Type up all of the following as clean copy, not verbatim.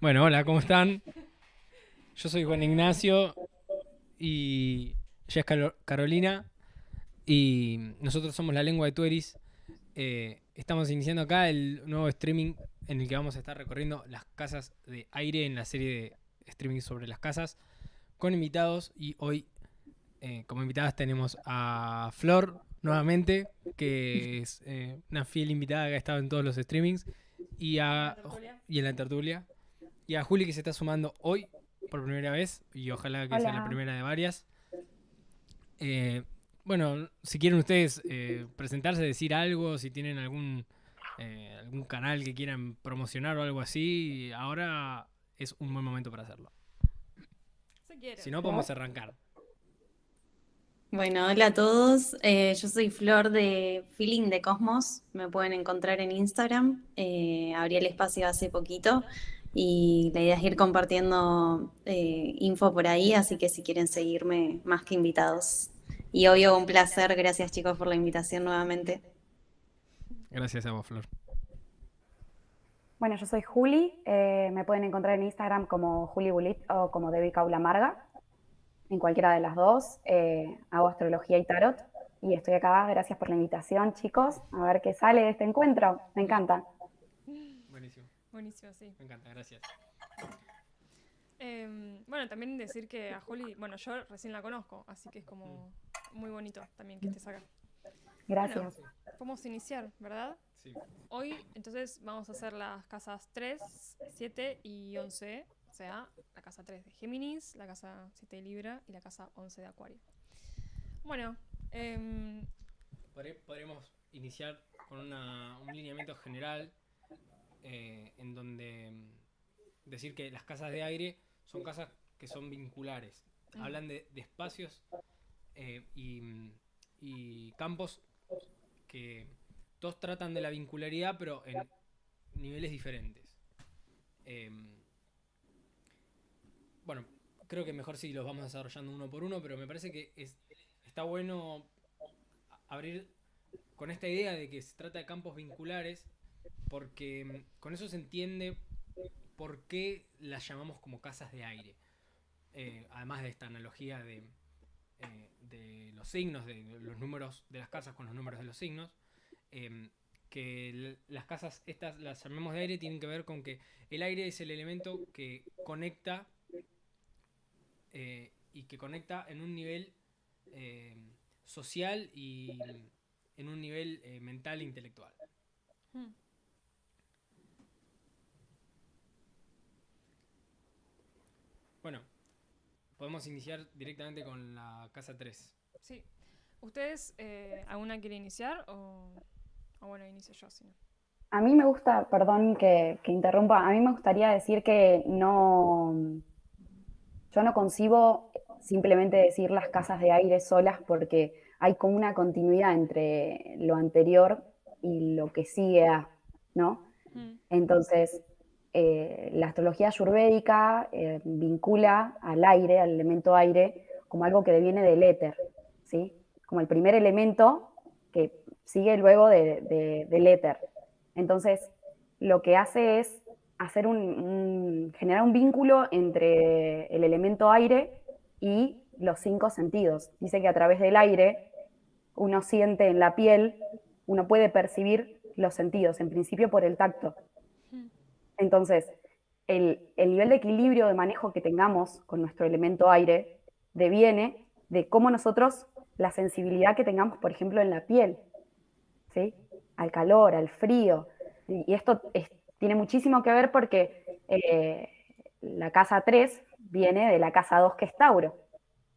Bueno, hola, ¿cómo están? Yo soy Juan Ignacio y ella es Carolina y nosotros somos La Lengua de Tueris. Estamos iniciando acá el nuevo streaming en el que vamos a estar recorriendo las casas de aire en la serie de streaming sobre las casas con invitados y hoy como invitadas tenemos a Flor nuevamente, que es una fiel invitada que ha estado en todos los streamings y, En la a, tertulia. y en la tertulia. Y a Juli que se está sumando hoy por primera vez y ojalá que sea la Hola. primera de varias. Eh, bueno, si quieren ustedes presentarse, decir algo, si tienen algún canal que quieran promocionar o algo así, ahora es un buen momento para hacerlo. Si Si quieren. no, podemos arrancar. Bueno, hola a todos. Yo soy Flor de Feeling de Cosmos. Me pueden encontrar en Instagram. Abrí el espacio hace poquito y la idea es ir compartiendo info por ahí, así que si quieren seguirme, más que invitados. Y obvio, un placer. Gracias chicos por la invitación nuevamente. Gracias a vos, Flor. Bueno, yo soy Juli. Me pueden encontrar en Instagram como Juli Bulit o como Debbie Caula Marga. En cualquiera de las dos. Hago astrología y tarot. Y estoy acá. Gracias por la invitación, chicos. A ver qué sale de este encuentro. Me encanta. Buenísimo. Buenísimo, sí. Me encanta, gracias. Bueno, también decir que a Holly, bueno, yo recién la conozco, así que es como muy bonito también que estés acá. Bueno, Sí, gracias. Podemos iniciar, ¿verdad? sí. Hoy entonces vamos a hacer las casas 3, 7 y 11, o sea, la casa 3 de Géminis, la casa 7 de Libra y la casa 11 de Acuario. Bueno, Podremos iniciar con un lineamiento general en donde decir que las casas de aire son casas que son vinculares. Hablan de espacios y campos que todos tratan de la vincularidad, pero en niveles diferentes. Eh, bueno, creo que mejor si los vamos desarrollando uno por uno, pero me parece que está bueno abrir con esta idea de que se trata de campos vinculares, porque con eso se entiende por qué las llamamos como casas de aire. Además de esta analogía de los signos, de los números de las casas con los números de los signos, eh, que las casas estas las llamemos de aire tienen que ver con que el aire es el elemento que conecta y que conecta en un nivel eh, social y en un nivel mental e intelectual. mm, Bueno, podemos iniciar directamente con la casa 3. sí. ¿Ustedes alguna quiere iniciar o bueno, inicio yo, si no? A mí me gusta, perdón que interrumpa, a mí me gustaría decir que no, yo no concibo simplemente decir las casas de aire solas porque hay como una continuidad entre lo anterior y lo que sigue a, ¿no? Mm, Entonces, la astrología ayurvédica vincula al aire, al elemento aire, como algo que deviene del éter, ¿sí? Como el primer elemento que sigue luego del éter. Entonces, lo que hace es hacer generar un vínculo entre el elemento aire y los cinco sentidos. Dice que a través del aire uno siente en la piel, uno puede percibir los sentidos, en principio por el tacto. mm, Entonces, el nivel de equilibrio de manejo que tengamos con nuestro elemento aire deviene de cómo nosotros, la sensibilidad que tengamos, por ejemplo, en la piel, ¿sí? Al calor, al frío. Y esto tiene muchísimo que ver porque la casa 3 viene de la casa 2 que es Tauro,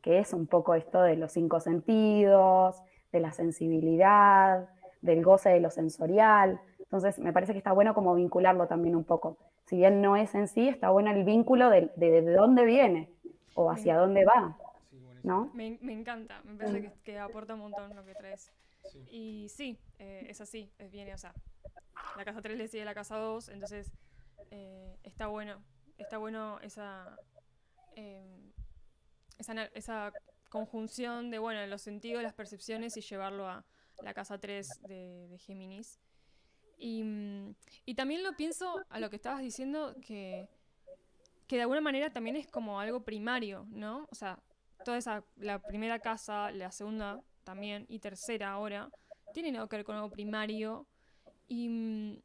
que es un poco esto de los cinco sentidos, de la sensibilidad, del goce de lo sensorial. Entonces, me parece que está bueno como vincularlo también un poco. Si bien no es en sí, está bueno el vínculo de dónde viene o me, hacia en- dónde va, Sí, buenísimo. ¿no? me encanta, me parece que aporta un montón lo que traes. Sí. Y sí, es así, viene, o sea, la casa 3 le sigue a la casa 2, entonces está bueno eh, esa conjunción de, bueno, los sentidos, las percepciones y llevarlo a la casa 3 de Géminis. Y, y también lo pienso a lo que estabas diciendo, que que de alguna manera también es como algo primario, ¿no? O sea, la primera casa, la segunda también, y tercera ahora, tienen algo que ver con algo primario. Y,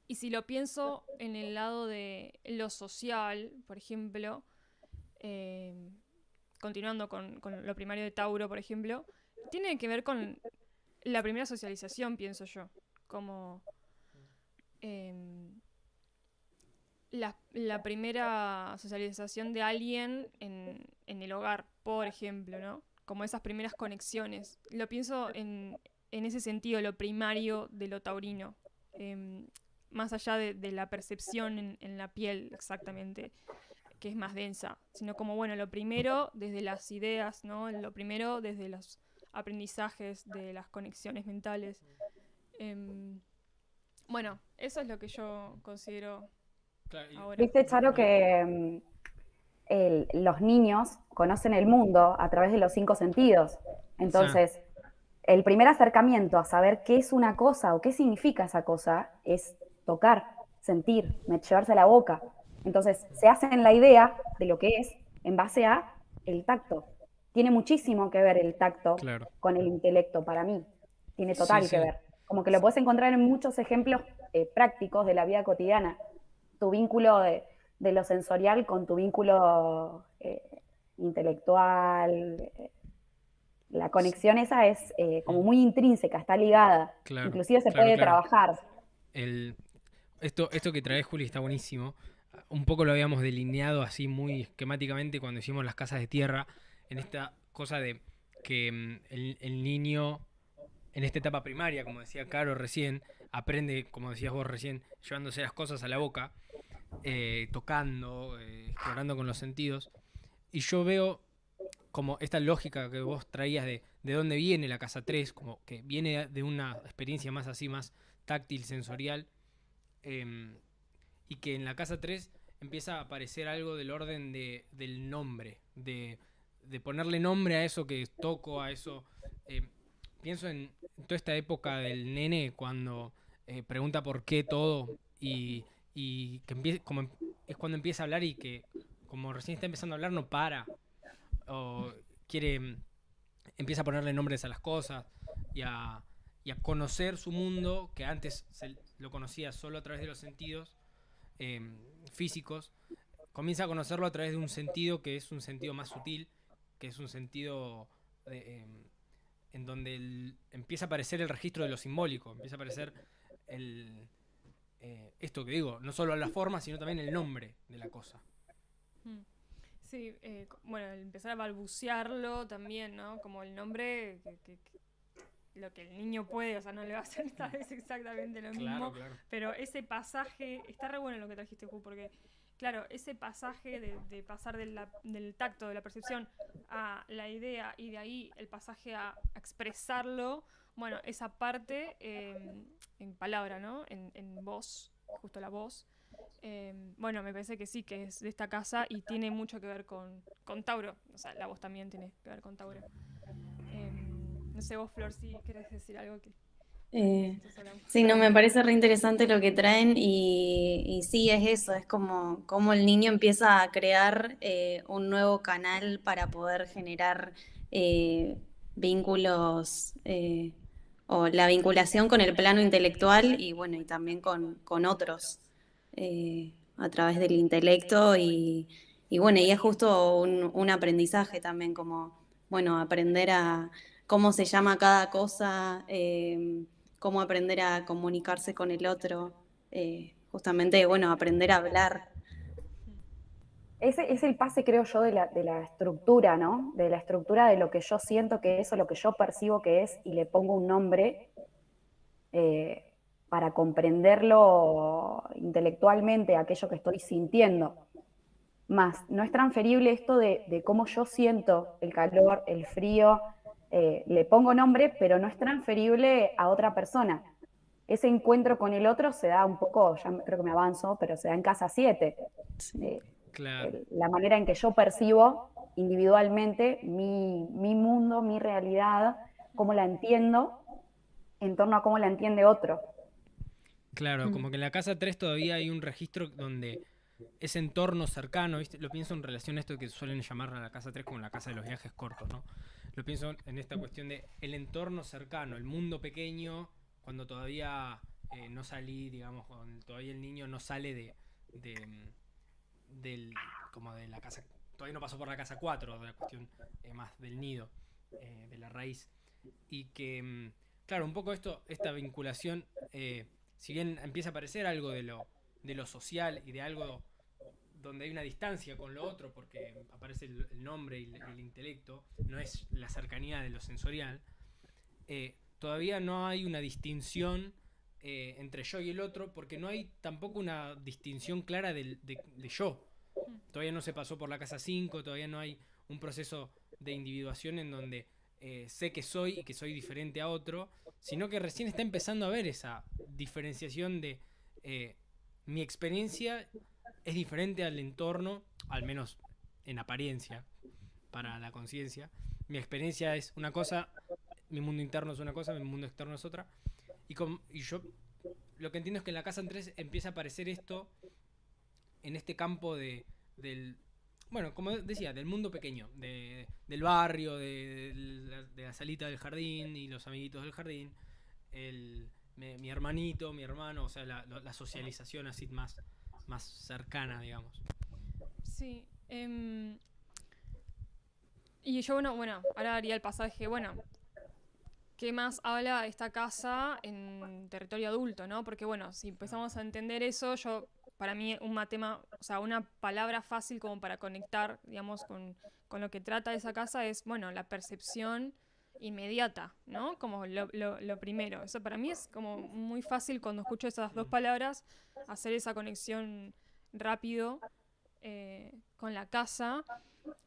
y si lo pienso en el lado de lo social, por ejemplo, eh, continuando con lo primario de Tauro, por ejemplo, tiene que ver con la primera socialización, pienso yo. Como em, la primera socialización de alguien en el hogar, por ejemplo, ¿no? Como esas primeras conexiones. Lo pienso en ese sentido, lo primario de lo taurino. Em, Más allá de la percepción en la piel, exactamente, que es más densa, sino como, bueno, lo primero desde las ideas, ¿no? Lo primero desde los aprendizajes, de las conexiones mentales. Em, bueno, eso es lo que yo considero Claro, ahora. Viste, Charo, que los niños conocen el mundo a través de los 5 sentidos. Entonces, el primer acercamiento a saber qué es una cosa o qué significa esa cosa es tocar, sentir, llevarse a la boca. Entonces, se hacen la idea de lo que es en base a el tacto. Tiene muchísimo que ver el tacto claro. con el intelecto para mí. Tiene Sí, total que sí. ver. Como que lo puedes encontrar en muchos ejemplos prácticos de la vida cotidiana. Tu vínculo de lo sensorial con tu vínculo intelectual. La conexión esa es como muy intrínseca, está ligada. Claro, Inclusive se claro, puede claro. trabajar. El, esto que trae Juli está buenísimo. Un poco lo habíamos delineado así muy esquemáticamente cuando hicimos las casas de tierra, en esta cosa de que el niño en esta etapa primaria, como decía Caro recién, aprende, como decías vos recién, llevándose las cosas a la boca, tocando, explorando con los sentidos. Y yo veo como esta lógica que vos traías de dónde viene la casa 3 como que viene de una experiencia más así, más táctil, sensorial, eh, y que en la casa 3 empieza a aparecer algo del orden del nombre, de ponerle nombre a eso que toco, a eso. eh, Pienso en toda esta época del nene cuando pregunta por qué todo y que como es cuando empieza a hablar y que como recién está empezando a hablar no para o quiere empieza a ponerle nombres a las cosas y y a conocer su mundo que antes lo conocía solo a través de los sentidos eh, físicos, comienza a conocerlo a través de un sentido que es un sentido más sutil, que es un sentido en donde empieza a aparecer el registro de lo simbólico, empieza a aparecer el, esto que digo, no solo la forma, sino también el nombre de la cosa. Mm. Sí, bueno, el empezar a balbucearlo también, ¿no? Como el nombre, lo que el niño puede, o sea, no le va a hacer tal vez exactamente lo mismo, Claro. pero ese pasaje, está re bueno lo que trajiste, Ju, porque, claro, ese pasaje de pasar del tacto, de la percepción, a la idea, y de ahí el pasaje a expresarlo, bueno, esa parte en palabra, ¿no? En voz, justo la voz. Bueno, me parece que sí, que es de esta casa y tiene mucho que ver con Tauro. O sea, la voz también tiene que ver con Tauro. No sé, vos, Flor, si querés decir algo que Eh, nosotros hablamos. sí, no, me parece re interesante lo que traen y sí, es eso, es como el niño empieza a crear un nuevo canal para poder generar vínculos o la vinculación con el plano intelectual y bueno, y también con otros a través del intelecto y bueno, y es justo un aprendizaje también como, bueno, aprender a cómo se llama cada cosa. Cómo aprender a comunicarse con el otro, justamente, bueno, aprender a hablar. Ese es el pase, creo yo, de la estructura, ¿no? De la estructura de lo que yo siento que es o lo que yo percibo que es y le pongo un nombre eh, para comprenderlo intelectualmente, aquello que estoy sintiendo. Más, no es transferible esto de cómo yo siento el calor, el frío, le pongo nombre, pero no es transferible a otra persona. Ese encuentro con el otro se da un poco, ya creo que me avanzo, pero se da en casa 7. Sí. Claro. La manera en que yo percibo individualmente mi mundo, mi realidad, cómo la entiendo, en torno a cómo la entiende otro. Claro, como que en la casa 3 todavía hay un registro donde ese entorno cercano, ¿viste? Lo pienso en relación a esto que suelen llamar a la casa 3 como la casa de los viajes cortos, ¿no? Lo pienso en esta cuestión de el entorno cercano, el mundo pequeño, cuando todavía no salí, digamos, cuando todavía el niño no sale de, del, como de la casa, todavía no pasó por la casa 4, de la cuestión más del nido, de la raíz. Y que, claro, un poco esta vinculación, si bien empieza a aparecer algo de lo social y de algo donde hay una distancia con lo otro, porque aparece el nombre y el intelecto, no es la cercanía de lo sensorial, todavía no hay una distinción entre yo y el otro, porque no hay tampoco una distinción clara de yo. Todavía no se pasó por la casa 5, todavía no hay un proceso de individuación en donde sé que soy y que soy diferente a otro, sino que recién está empezando a ver esa diferenciación de mi experiencia es diferente al entorno, al menos en apariencia, para la conciencia. Mi experiencia es una cosa, mi mundo interno es una cosa, mi mundo externo es otra. Y yo lo que entiendo es que en la casa 3 empieza a aparecer esto en este campo del, bueno, como decía, del mundo pequeño, del barrio, de la salita del jardín y los amiguitos del jardín, mi hermanito, mi hermano, o sea, la socialización así más cercana, digamos. Sí. Y yo, bueno, ahora haría el pasaje, bueno, ¿qué más habla esta casa en territorio adulto, no? Porque, bueno, si empezamos a entender eso, para mí, tema, o sea, una palabra fácil como para conectar, digamos, con lo que trata esa casa es, bueno, la percepción inmediata, ¿no? Como lo primero. Eso para mí es como muy fácil cuando escucho esas dos palabras, hacer esa conexión rápido con la casa.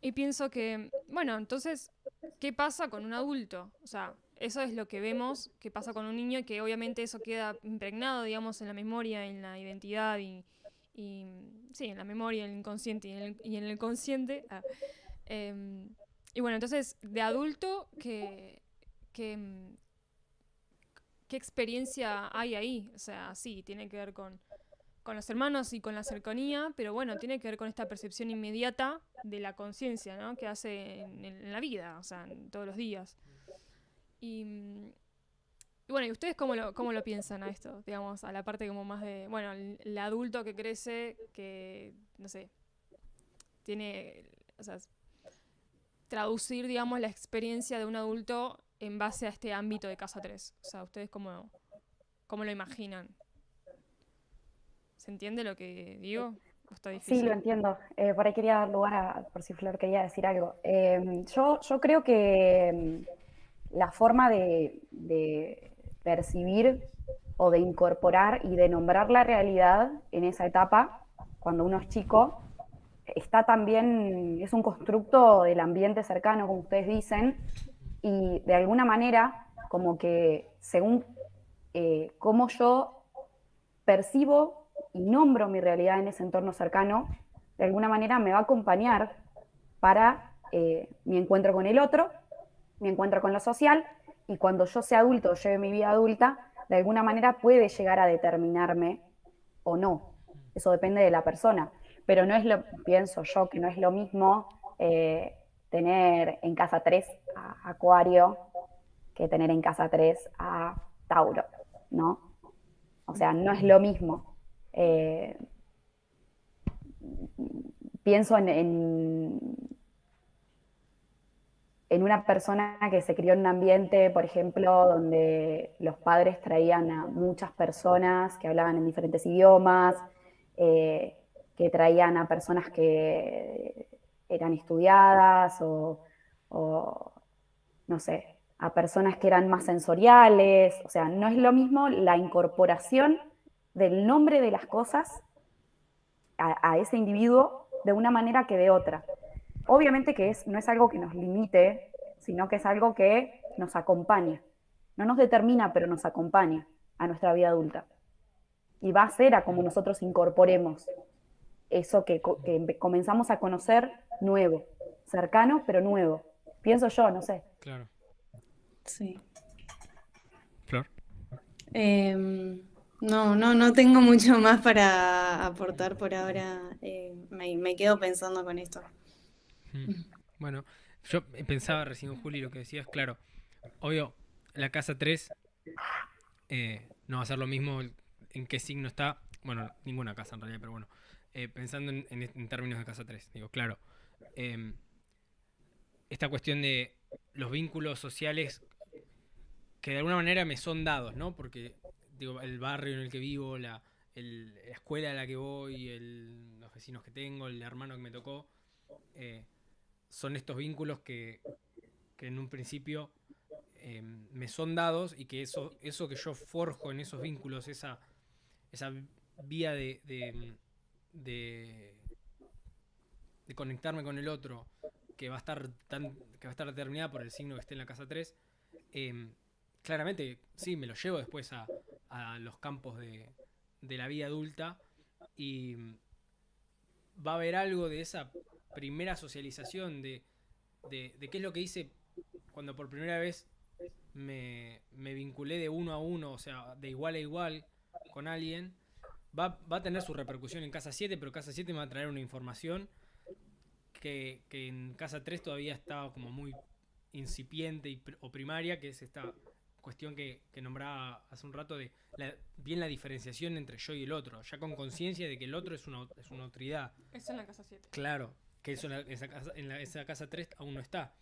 Y pienso que, bueno, entonces, ¿qué pasa con un adulto? O sea, eso es lo que vemos que pasa con un niño y que obviamente eso queda impregnado, digamos, en la memoria, en la identidad y sí, en la memoria, en el inconsciente y en el consciente. Y bueno, entonces, de adulto, qué experiencia hay ahí? O sea, sí, tiene que ver con los hermanos y con la cercanía, pero bueno, tiene que ver con esta percepción inmediata de la conciencia, ¿no? Que hace en la vida, o sea, en todos los días. Y bueno, ¿y ustedes cómo lo piensan a esto? Digamos, a la parte como más de, bueno, el adulto que crece, que, no sé, tiene, o sea, traducir, digamos, la experiencia de un adulto en base a este ámbito de casa 3. O sea, ¿ustedes cómo lo imaginan? ¿Se entiende lo que digo? ¿O está Sí, difícil? lo entiendo. Por ahí quería dar lugar por si Flor quería decir algo. Yo creo que la forma de percibir o de incorporar y de nombrar la realidad en esa etapa, cuando uno es chico, está también, es un constructo del ambiente cercano, como ustedes dicen, y de alguna manera, como que según cómo yo percibo y nombro mi realidad en ese entorno cercano, de alguna manera me va a acompañar para mi encuentro con el otro, mi encuentro con lo social, y cuando yo sea adulto, lleve mi vida adulta, de alguna manera puede llegar a determinarme o no. Eso depende de la persona. Pero no es lo, pienso yo, que no es lo mismo tener en casa 3 a Acuario que tener en casa 3 a Tauro, ¿no? O sea, no es lo mismo. Pienso en una persona que se crió en un ambiente, por ejemplo, donde los padres traían a muchas personas que hablaban en diferentes idiomas, que traían a personas que eran estudiadas o no sé, a personas que eran más sensoriales. O sea, no es lo mismo la incorporación del nombre de las cosas a ese individuo de una manera que de otra. Obviamente que no es algo que nos limite, sino que es algo que nos acompaña. No nos determina, pero nos acompaña a nuestra vida adulta. Y va a ser a como nosotros incorporemos eso que comenzamos a conocer nuevo, cercano, pero nuevo. Pienso yo, no sé. Claro. Sí. Flor. Em, No tengo mucho más para aportar por ahora. Me quedo pensando con esto. Mm. Bueno, yo pensaba recién, Juli, lo que decías, claro, obvio, la casa 3 no va a ser lo mismo en qué signo está, bueno, ninguna casa en realidad, pero bueno, pensando en términos de casa 3 digo, claro, em, esta cuestión de los vínculos sociales que de alguna manera me son dados, ¿no? Porque, digo, el barrio en el que vivo, la escuela a la que voy, los vecinos que tengo, el hermano que me tocó, eh, son estos vínculos que en un principio me son dados y que eso que yo forjo en esos vínculos, esa vía de, de conectarme con el otro, que va a estar determinada por el signo que esté en la casa 3 eh, claramente sí, me lo llevo después a los campos de la vida adulta y va a haber algo de esa primera socialización de qué es lo que hice cuando por primera vez me vinculé de uno a uno, o sea, de igual a igual con alguien, va a tener su repercusión en casa 7 pero casa 7 me va a traer una información que en casa 3 todavía está como muy incipiente o primaria, que es esta cuestión que nombraba hace un rato de bien la diferenciación entre yo y el otro, ya con conciencia de que el otro es una otridad. Eso en la casa 7. Claro, que eso esa casa 3 aún no está.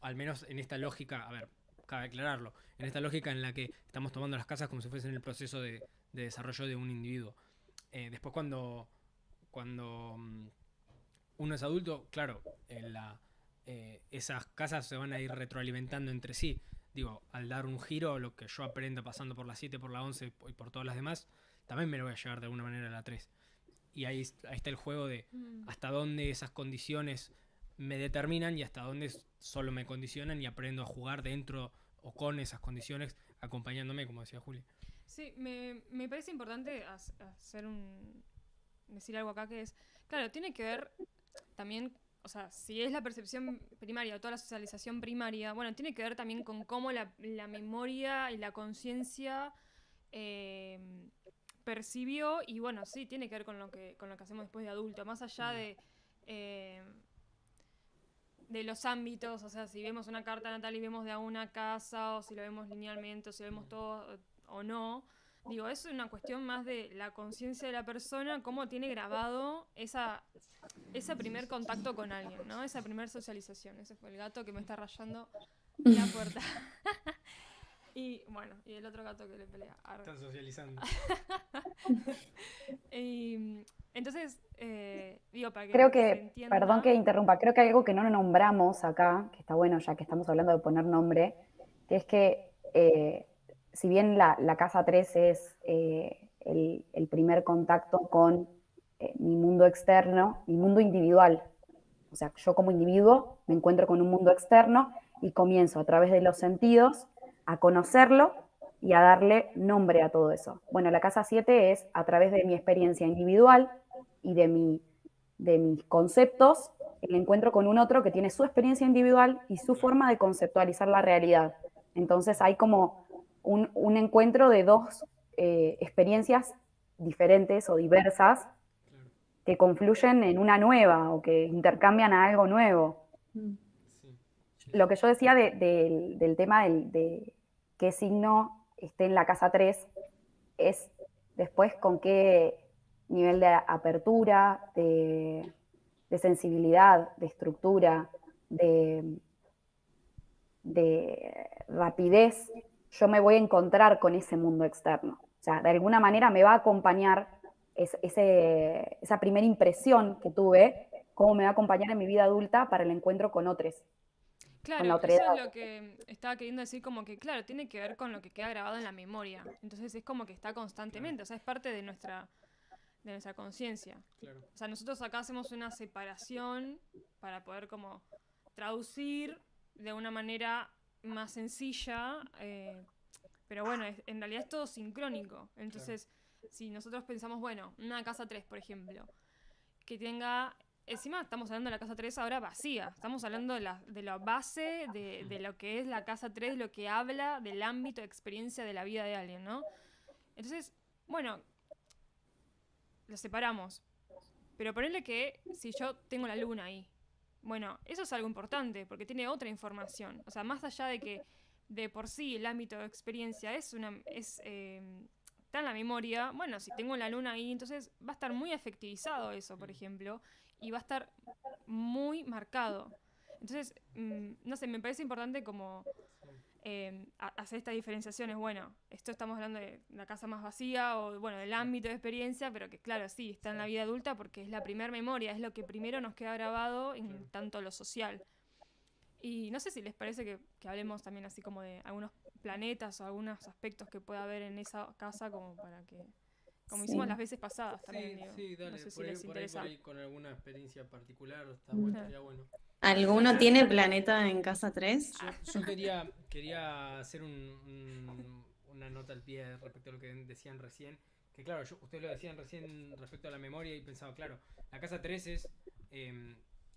Al menos en esta lógica, a ver, cabe aclararlo, en esta lógica en la que estamos tomando las casas como si fuesen el proceso de desarrollo de un individuo. Después cuando uno es adulto, claro, esas casas se van a ir retroalimentando entre sí. Digo, al dar un giro, lo que yo aprenda pasando por la 7, por la 11 y por todas las demás, también me lo voy a llevar de alguna manera a la 3. Y ahí está el juego de hasta dónde esas condiciones me determinan y hasta dónde solo me condicionan y aprendo a jugar dentro o con esas condiciones, acompañándome, como decía Juli. Sí, me parece importante decir algo acá que es, claro, tiene que ver también, o sea, si es la percepción primaria o toda la socialización primaria, bueno, tiene que ver también con cómo la memoria y la conciencia eh, percibió, y bueno, sí, tiene que ver con lo que hacemos después de adulto, más allá eh, de los ámbitos, o sea, si vemos una carta natal y vemos de a una casa, o si lo vemos linealmente, o si lo vemos todo o no. Digo, eso es una cuestión más de la conciencia de la persona, cómo tiene grabado ese primer contacto con alguien, ¿no? Esa primer socialización. Ese fue el gato que me está rayando la puerta. Y bueno, y el otro gato que le pelea. Arre. Están socializando. Y, entonces, digo, para que Creo se que, entienda. perdón que interrumpa, creo que hay algo que no nombramos acá, que está bueno ya que estamos hablando de poner nombre, que es que si bien la casa 3 es el primer contacto con mi mundo externo, mi mundo individual, o sea, yo como individuo me encuentro con un mundo externo y comienzo a través de los sentidos a conocerlo y a darle nombre a todo eso. Bueno, la casa 7 es a través de mi experiencia individual y de mis conceptos, el encuentro con un otro que tiene su experiencia individual y su forma de conceptualizar la realidad. Entonces hay como un encuentro de dos experiencias diferentes o diversas que confluyen en una nueva o que intercambian a algo nuevo. Lo que yo decía del tema de qué signo esté en la casa 3 es después con qué nivel de apertura, de sensibilidad, de estructura, de rapidez, yo me voy a encontrar con ese mundo externo. O sea, de alguna manera me va a acompañar esa primera impresión que tuve, cómo me va a acompañar en mi vida adulta para el encuentro con otros. Con la Claro, eso otredad. es lo que estaba queriendo decir, como que, claro, tiene que ver con lo que queda grabado en la memoria. Entonces es como que está constantemente, o sea, es parte de nuestra conciencia. Claro. O sea, nosotros acá hacemos una separación para poder como traducir de una manera más sencilla, pero bueno, en realidad es todo sincrónico. Entonces, si nosotros pensamos, bueno, una casa 3, por ejemplo, que tenga... Encima estamos hablando de la casa 3 ahora vacía. Estamos hablando de la base de lo que es la casa 3, lo que habla del ámbito de experiencia de la vida de alguien, ¿no? Entonces, bueno, lo separamos. Pero ponerle que si yo tengo la luna ahí, bueno, eso es algo importante porque tiene otra información. O sea, más allá de que de por sí el ámbito de experiencia está en la memoria, bueno, si tengo la luna ahí, entonces va a estar muy afectivizado eso, por ejemplo, y va a estar muy marcado. Entonces, no sé, me parece importante como hacer estas diferenciaciones. Bueno, esto estamos hablando de la casa más vacía o, bueno, del ámbito de experiencia, pero que claro, sí, está en la vida adulta porque es la primera memoria, es lo que primero nos queda grabado en tanto lo social. Y no sé si les parece que hablemos también así como de algunos planetas o algunos aspectos que pueda haber en esa casa como para que, como hicimos las Sí. veces pasadas también, Sí, digo. sí, No dale, sé si por ahí, les por ahí, por interesa. ahí, con alguna experiencia particular, Mm. estaría bueno. ¿Alguno tiene planeta en casa 3? Yo quería hacer una nota al pie respecto a lo que decían recién. Que claro, ustedes lo decían recién respecto a la memoria y pensaba, claro, la casa 3 es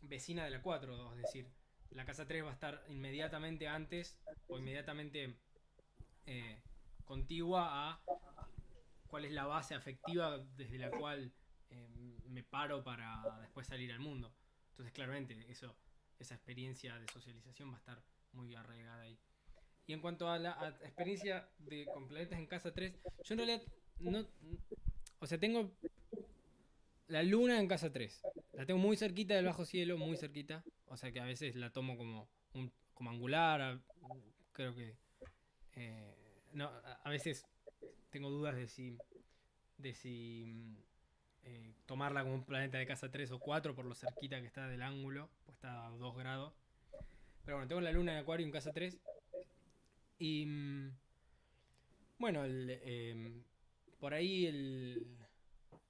vecina de la 4, es decir, la casa 3 va a estar inmediatamente antes o inmediatamente eh, contigua a cuál es la base afectiva desde la cual me paro para después salir al mundo. Entonces, claramente, esa experiencia de socialización va a estar muy arraigada ahí. Y en cuanto a la experiencia con planetas en casa 3, yo en realidad no. O sea, tengo la luna en casa 3. La tengo muy cerquita del bajo cielo, muy cerquita. O sea que a veces la tomo como angular. Creo que. eh, no, a veces tengo dudas de si tomarla como un planeta de casa 3 o 4 por lo cerquita que está del ángulo, pues está a 2 grados. Pero bueno, tengo la luna en Acuario en casa 3 y bueno, por ahí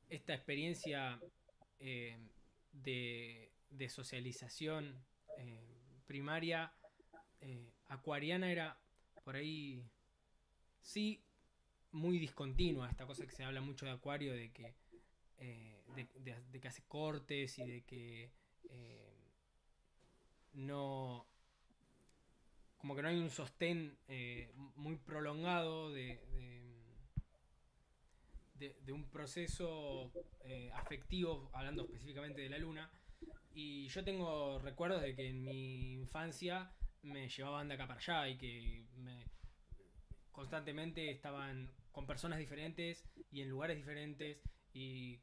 esta experiencia eh, de socialización primaria acuariana era por ahí sí muy discontinua, esta cosa que se habla mucho de Acuario, de que de que hace cortes y de que no, como que no hay un sostén muy prolongado de un proceso afectivo, hablando específicamente de la luna. Y yo tengo recuerdos de que en mi infancia me llevaban de acá para allá y que constantemente estaban con personas diferentes y en lugares diferentes y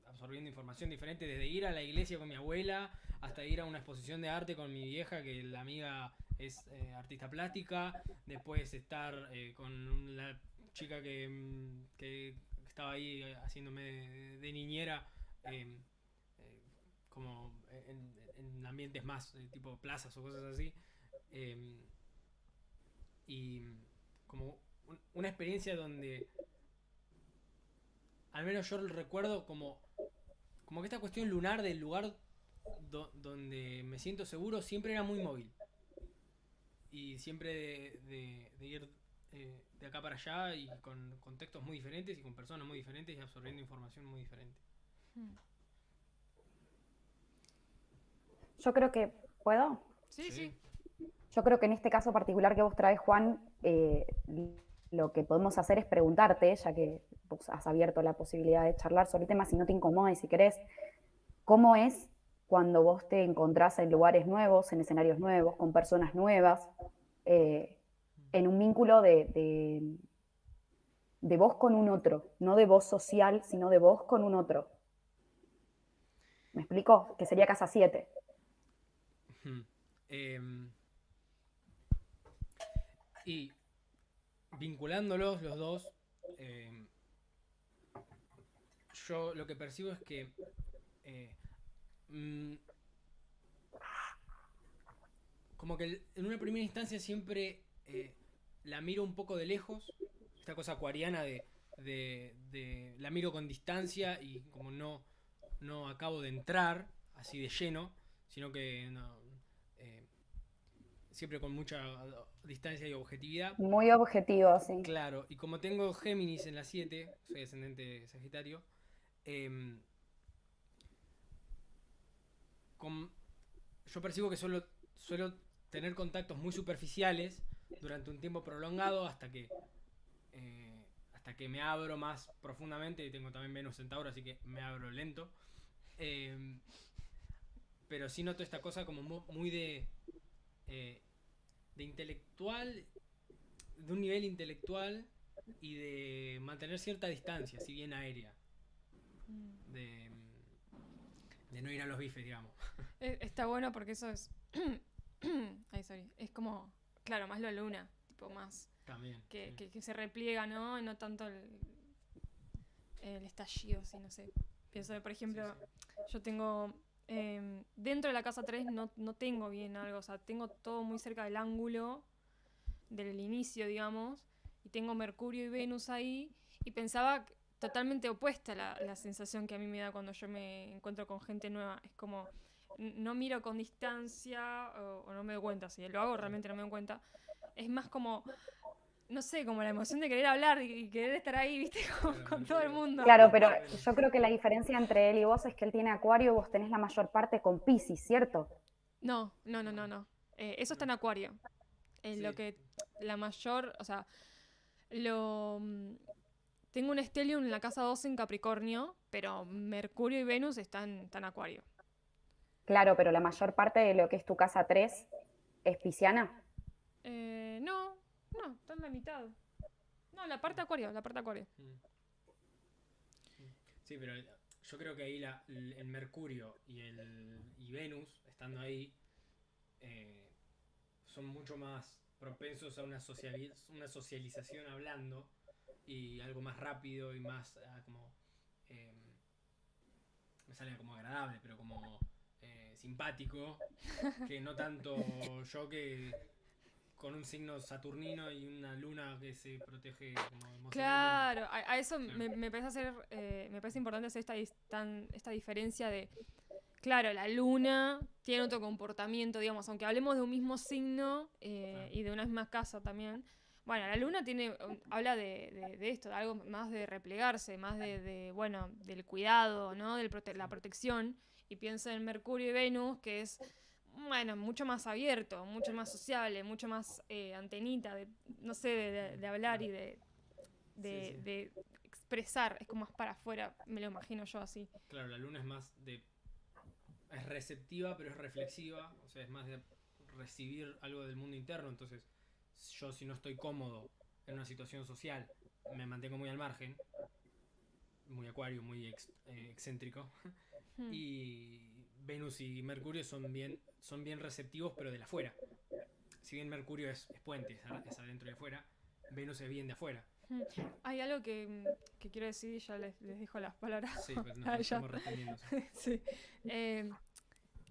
absorbiendo información diferente, desde ir a la iglesia con mi abuela hasta ir a una exposición de arte con mi vieja, que la amiga es artista plástica, después estar con la chica que estaba ahí haciéndome de niñera, eh, como en ambientes más tipo plazas o cosas así. Eh, y como una experiencia donde al menos yo recuerdo como que esta cuestión lunar del lugar donde me siento seguro siempre era muy móvil y siempre de ir de acá para allá y con contextos muy diferentes y con personas muy diferentes y absorbiendo información muy diferente. Yo creo que, ¿puedo? Sí, sí. Yo creo que en este caso particular que vos traes, Juan, lo que podemos hacer es preguntarte, ya que vos has abierto la posibilidad de charlar sobre el tema, si no te incomoda y si querés, ¿cómo es cuando vos te encontrás en lugares nuevos, en escenarios nuevos, con personas nuevas, en un vínculo de vos con un otro, no de vos social, sino de vos con un otro? ¿Me explico? Que sería casa 7. Y vinculándolos los dos, eh, yo lo que percibo es que eh, mm, como que en una primera instancia siempre la miro un poco de lejos, esta cosa acuariana de la miro con distancia y como no acabo de entrar así de lleno, sino que siempre con mucha distancia y objetividad. Muy objetivo, sí. Claro, y como tengo Géminis en la 7, soy ascendente Sagitario, eh, yo percibo que suelo tener contactos muy superficiales durante un tiempo prolongado hasta que me abro más profundamente, y tengo también Venus en Tauro, así que me abro lento. Pero sí noto esta cosa como muy de intelectual, de un nivel intelectual y de mantener cierta distancia, si bien aérea. De no ir a los bifes, digamos. Está bueno porque eso es... Ay, sorry. Es como, claro, más la luna, tipo más... También. Que, Sí. que se repliega, ¿no? Y no tanto el estallido, sí, no sé. Pienso que, por ejemplo, yo tengo... dentro de la casa 3 no tengo bien algo, o sea, tengo todo muy cerca del ángulo del inicio, digamos, y tengo Mercurio y Venus ahí, y pensaba totalmente opuesta la sensación que a mí me da cuando yo me encuentro con gente nueva. Es como, no miro con distancia, o no me doy cuenta, si lo hago realmente no me doy cuenta. Es más como, no sé, como la emoción de querer hablar y querer estar ahí, ¿viste? Como con todo el mundo. Claro, pero yo creo que la diferencia entre él y vos es que él tiene Acuario y vos tenés la mayor parte con Piscis, ¿cierto? No. Eso está en Acuario. Sí. Lo que, la mayor, o sea, tengo un stellium en la casa 12 en Capricornio, pero Mercurio y Venus están en Acuario. Claro, pero la mayor parte de lo que es tu casa 3 es pisciana. No, está en la mitad. No, la parte Acuario. Sí, pero yo creo que ahí el Mercurio y Venus, estando ahí, son mucho más propensos a una socialización hablando y algo más rápido y más como... me sale como agradable, pero como simpático, que no tanto yo que con un signo saturnino y una luna que se protege como emocionalmente. Claro, a eso Claro. me parece importante hacer esta diferencia de, claro, la luna tiene otro comportamiento, digamos, aunque hablemos de un mismo signo y de una misma casa también. Bueno, la luna habla de esto, de algo más de replegarse, más bueno, del cuidado, ¿no? La protección. Y pienso en Mercurio y Venus, que es, bueno, mucho más abierto, mucho más sociable, mucho más antenita, no sé, de hablar y de expresar, es como más para afuera, me lo imagino yo así. Claro, la luna es más es receptiva, pero es reflexiva, o sea, es más de recibir algo del mundo interno. Entonces, yo si no estoy cómodo en una situación social, me mantengo muy al margen, muy Acuario, muy excéntrico. Y Venus y Mercurio son bien receptivos, pero de la afuera. Si bien Mercurio es puente, es adentro y afuera, Venus es bien de afuera. Hay algo que quiero decir y ya les dejo las palabras. Sí, pues nos estamos respondiendo. Sí.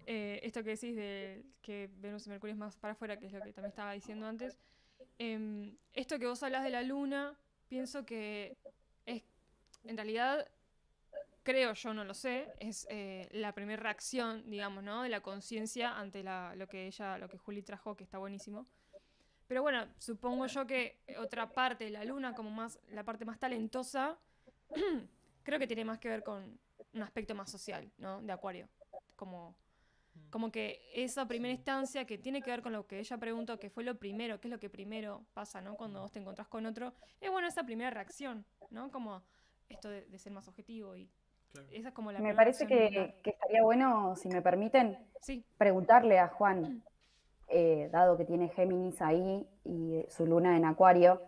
Esto que decís de que Venus y Mercurio es más para afuera, que es lo que también estaba diciendo antes. Esto que vos hablas de la luna, pienso que es, en realidad, creo yo, no lo sé, es la primera reacción, digamos, ¿no? De la conciencia ante lo que Juli trajo, que está buenísimo. Pero bueno, supongo yo que otra parte de la luna, como más la parte más talentosa, creo que tiene más que ver con un aspecto más social, ¿no? De Acuario. Como que esa primera instancia que tiene que ver con lo que ella preguntó, que fue lo primero, qué es lo que primero pasa, ¿no? Cuando vos te encontrás con otro, es bueno esa primera reacción, ¿no? Como esto de ser más objetivo y Claro. esa es como la Me primera parece reacción lunar. que estaría bueno, si me permiten, Sí. preguntarle a Juan, dado que tiene Géminis ahí y su luna en Acuario,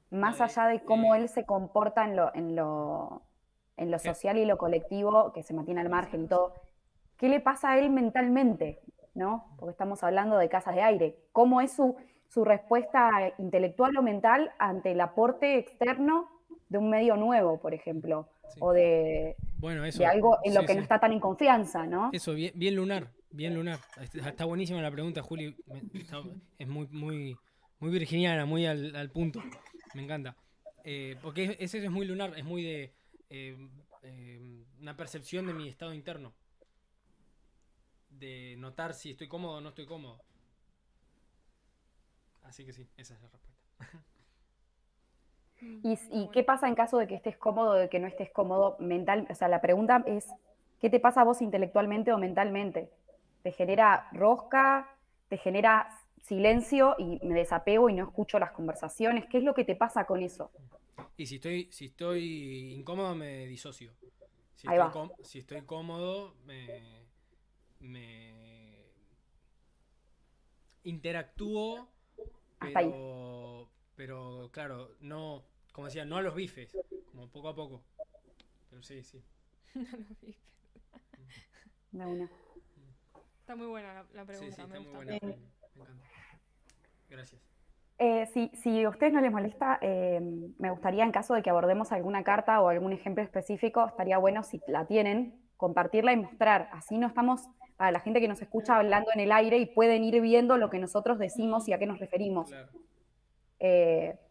más allá de cómo él se comporta en lo social y lo colectivo, que se mantiene al margen y todo, ¿qué le pasa a él mentalmente? ¿No? Porque estamos hablando de casas de aire. ¿Cómo es su respuesta intelectual o mental ante el aporte externo de un medio nuevo, por ejemplo? Sí. O de algo en lo que no está tan en confianza, ¿no? Eso, bien lunar, bien lunar. Está buenísima la pregunta, Juli. Es muy virginiana, muy al punto. Me encanta. Porque eso es muy lunar, es muy de una percepción de mi estado interno. De notar si estoy cómodo o no estoy cómodo. Así que sí, esa es la respuesta. ¿Y qué pasa en caso de que estés cómodo o de que no estés cómodo mental? O sea, la pregunta es, ¿qué te pasa a vos intelectualmente o mentalmente? ¿Te genera rosca? ¿Te genera silencio y me desapego y no escucho las conversaciones? ¿Qué es lo que te pasa con eso? Y si estoy incómodo, me disocio. Ahí va. Si estoy cómodo, me interactúo, Hasta ahí. pero claro, no, como decía, no a los bifes, como poco a poco. Pero sí, sí. No lo vi. De una. Está muy buena la Sí, pregunta, sí, me está muy gusta. buena, Juli, me encanta. Gracias. Si a ustedes no les molesta, me gustaría, en caso de que abordemos alguna carta o algún ejemplo específico, estaría bueno, si la tienen, compartirla y mostrar. Así no estamos, para la gente que nos escucha, hablando en el aire y pueden ir viendo lo que nosotros decimos y a qué nos referimos. Claro.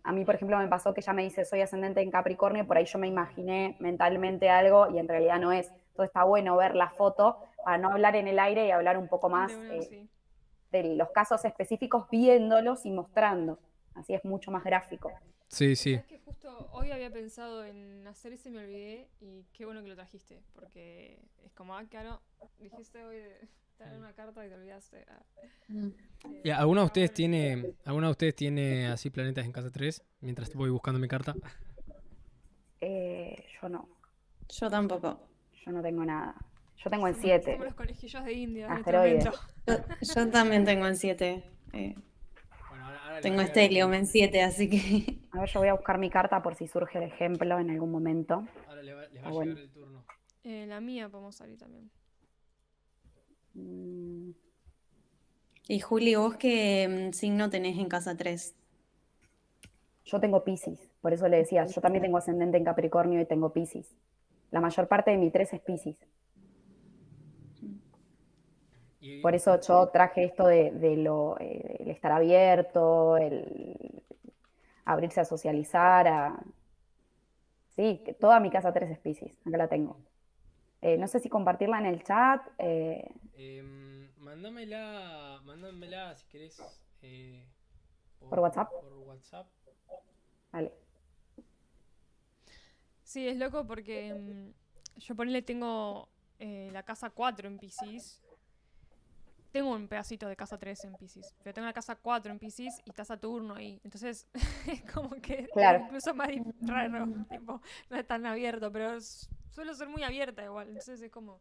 A mí, por ejemplo, me pasó que ella me dice, soy ascendente en Capricornio, por ahí yo me imaginé mentalmente algo y en realidad no es. Entonces está bueno ver la foto para no hablar en el aire y hablar un poco más De una, sí. de los casos específicos, viéndolos y mostrando. Así es mucho más gráfico. Sí, sí. Sabes que justo hoy había pensado en hacer ese y me olvidé y qué bueno que lo trajiste, porque es como, claro, dijiste hoy de traer una carta y te olvidaste. ¿Y ¿Alguno de Está ustedes bueno. tiene así planetas en casa 3 mientras voy buscando mi carta? Yo no, Yo tampoco. yo no tengo nada. Yo tengo en Somos 7, los conejillos de India en este asteroides. momento. Yo también tengo en 7. Bueno, ahora le va Tengo a llegar el Stellium turno. en 7, así que. A ver, yo voy a buscar mi carta por si surge el ejemplo en algún momento. Ahora les va Está a bueno. llegar el turno. La mía podemos salir también. Mm, Y Juli, ¿vos qué signo tenés en casa 3? Yo tengo Piscis, por eso le decía, yo también tengo ascendente en Capricornio y tengo Piscis. La mayor parte de mi 3 es Piscis. Y Por eso yo traje esto el estar abierto, el abrirse a socializar, sí, que toda mi casa 3 es Piscis, acá la tengo. No sé si compartirla en el chat. mándamela si querés ¿Por WhatsApp? por WhatsApp. Vale. Sí, es loco porque yo ponele tengo la casa 4 en Piscis. Tengo un pedacito de casa 3 en Piscis. Pero tengo la casa 4 en Piscis y está Saturno ahí. Entonces es como que Claro. incluso más raro. Tipo, no es tan abierto, pero suelo ser muy abierta igual. Entonces es como...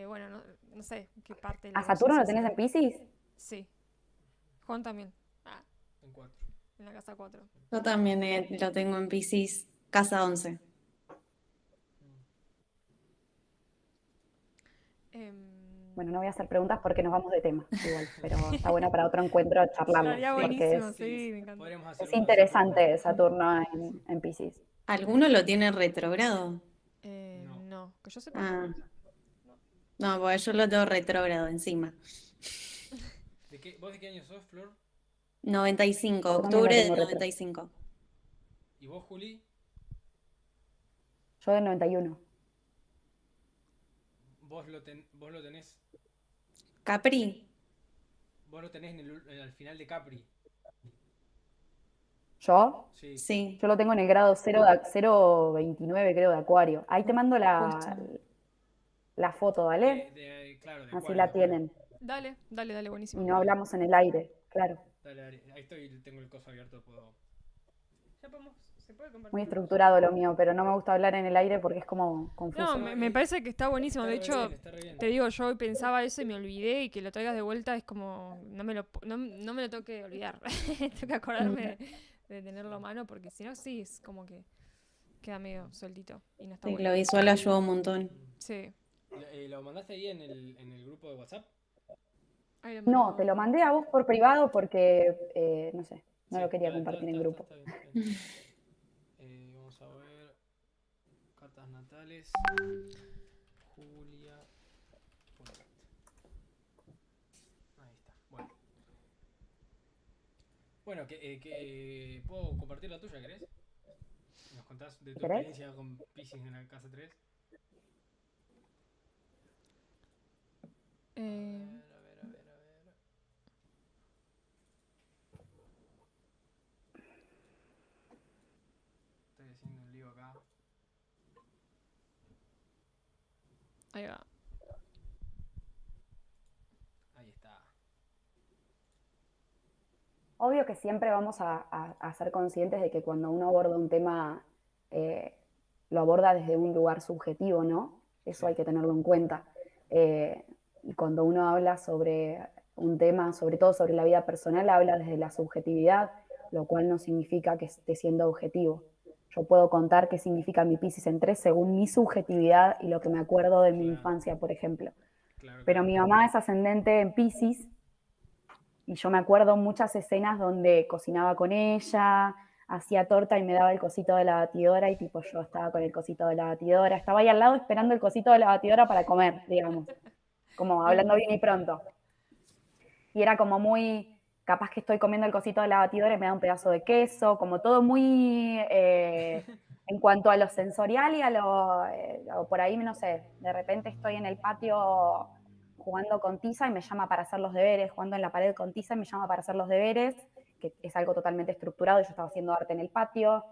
bueno, no sé qué parte de ¿A la Saturno lo inocencia tenés será. en Piscis? Sí. Juan también. En 4. En la casa 4. Yo también lo tengo en Piscis, casa 11. Bueno, no voy a hacer preguntas porque nos vamos de tema, igual, pero está bueno para otro encuentro charlarlo, Estaría porque buenísimo, sí, me encanta. Podríamos hacer es uno de interesante Saturno en Piscis. ¿Alguno lo tiene retrógrado? No, que yo sepa. Ah, No. no, porque yo lo tengo retrógrado encima. ¿Vos de qué año sos, Flor? 95, Yo también lo octubre de tengo retro. 95. ¿Y vos, Juli? Yo del 91. Vos lo tenés. ¿Capri? Vos lo tenés al final de Capri. ¿Yo? Sí. Sí, Yo lo tengo en el grado 029, creo, de Acuario. Ahí te mando justo. la foto, ¿vale? Claro, de Así Acuario, la de Acuario. tienen. Dale, buenísimo. Y no hablamos en el aire, claro. Dale. Ahí estoy, tengo el coso abierto, puedo. Ya podemos, se puede compartir. Muy estructurado lo mío, pero no me gusta hablar en el aire porque es como confuso. No, me parece que está buenísimo. De hecho, Está re bien. te digo, yo hoy pensaba eso y me olvidé y que lo traigas de vuelta es como, no me lo tengo que olvidar. Tengo que acordarme de tenerlo a mano porque si no, sí, es como que queda medio sueltito y no está Sí, bueno. lo visual ayuda un montón. Sí. ¿Lo mandaste ahí en el grupo de WhatsApp? Ahí lo No, mando. te lo mandé a vos por privado porque, no sé, no Sí, lo quería compartir en grupo. Está bien. Vamos a ver. Cartas natales. Julia. Polet. Ahí está. Bueno, ¿puedo compartir la tuya, querés? ¿Nos contás de tu ¿Querés? experiencia con Piscis en la casa 3? A ver. Estoy haciendo un lío acá. Ahí va. Ahí está. Obvio que siempre vamos a ser conscientes de que cuando uno aborda un tema, lo aborda desde un lugar subjetivo, ¿no? Eso hay que tenerlo en cuenta. Eh, y cuando uno habla sobre un tema, sobre todo sobre la vida personal, habla desde la subjetividad, lo cual no significa que esté siendo objetivo. Yo puedo contar qué significa mi Piscis en 3 según mi subjetividad y lo que me acuerdo de mi Claro, infancia, por ejemplo. claro, Pero claro. mi mamá es ascendente en Piscis y yo me acuerdo muchas escenas donde cocinaba con ella, hacía torta y me daba el cosito de la batidora y tipo yo estaba con el cosito de la batidora, estaba ahí al lado esperando el cosito de la batidora para comer, digamos, como hablando bien y pronto. Y era como muy, capaz que estoy comiendo el cosito de la batidora y me da un pedazo de queso, como todo muy en cuanto a lo sensorial y a lo por ahí, no sé, de repente estoy en el patio jugando con tiza y me llama para hacer los deberes, jugando en la pared con tiza y me llama para hacer los deberes, que es algo totalmente estructurado, y yo estaba haciendo arte en el patio.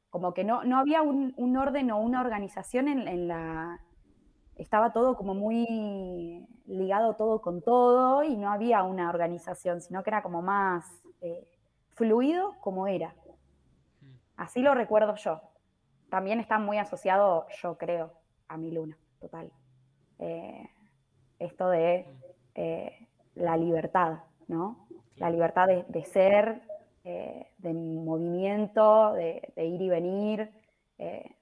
Como que no había un orden o una organización en la, estaba todo como muy ligado todo con todo y no había una organización, sino que era como más fluido como era. Así lo recuerdo yo. También está muy asociado, yo creo, a mi luna, total. Eh, Esto de la libertad, ¿no? La libertad de ser, de movimiento, de ir y venir, eh,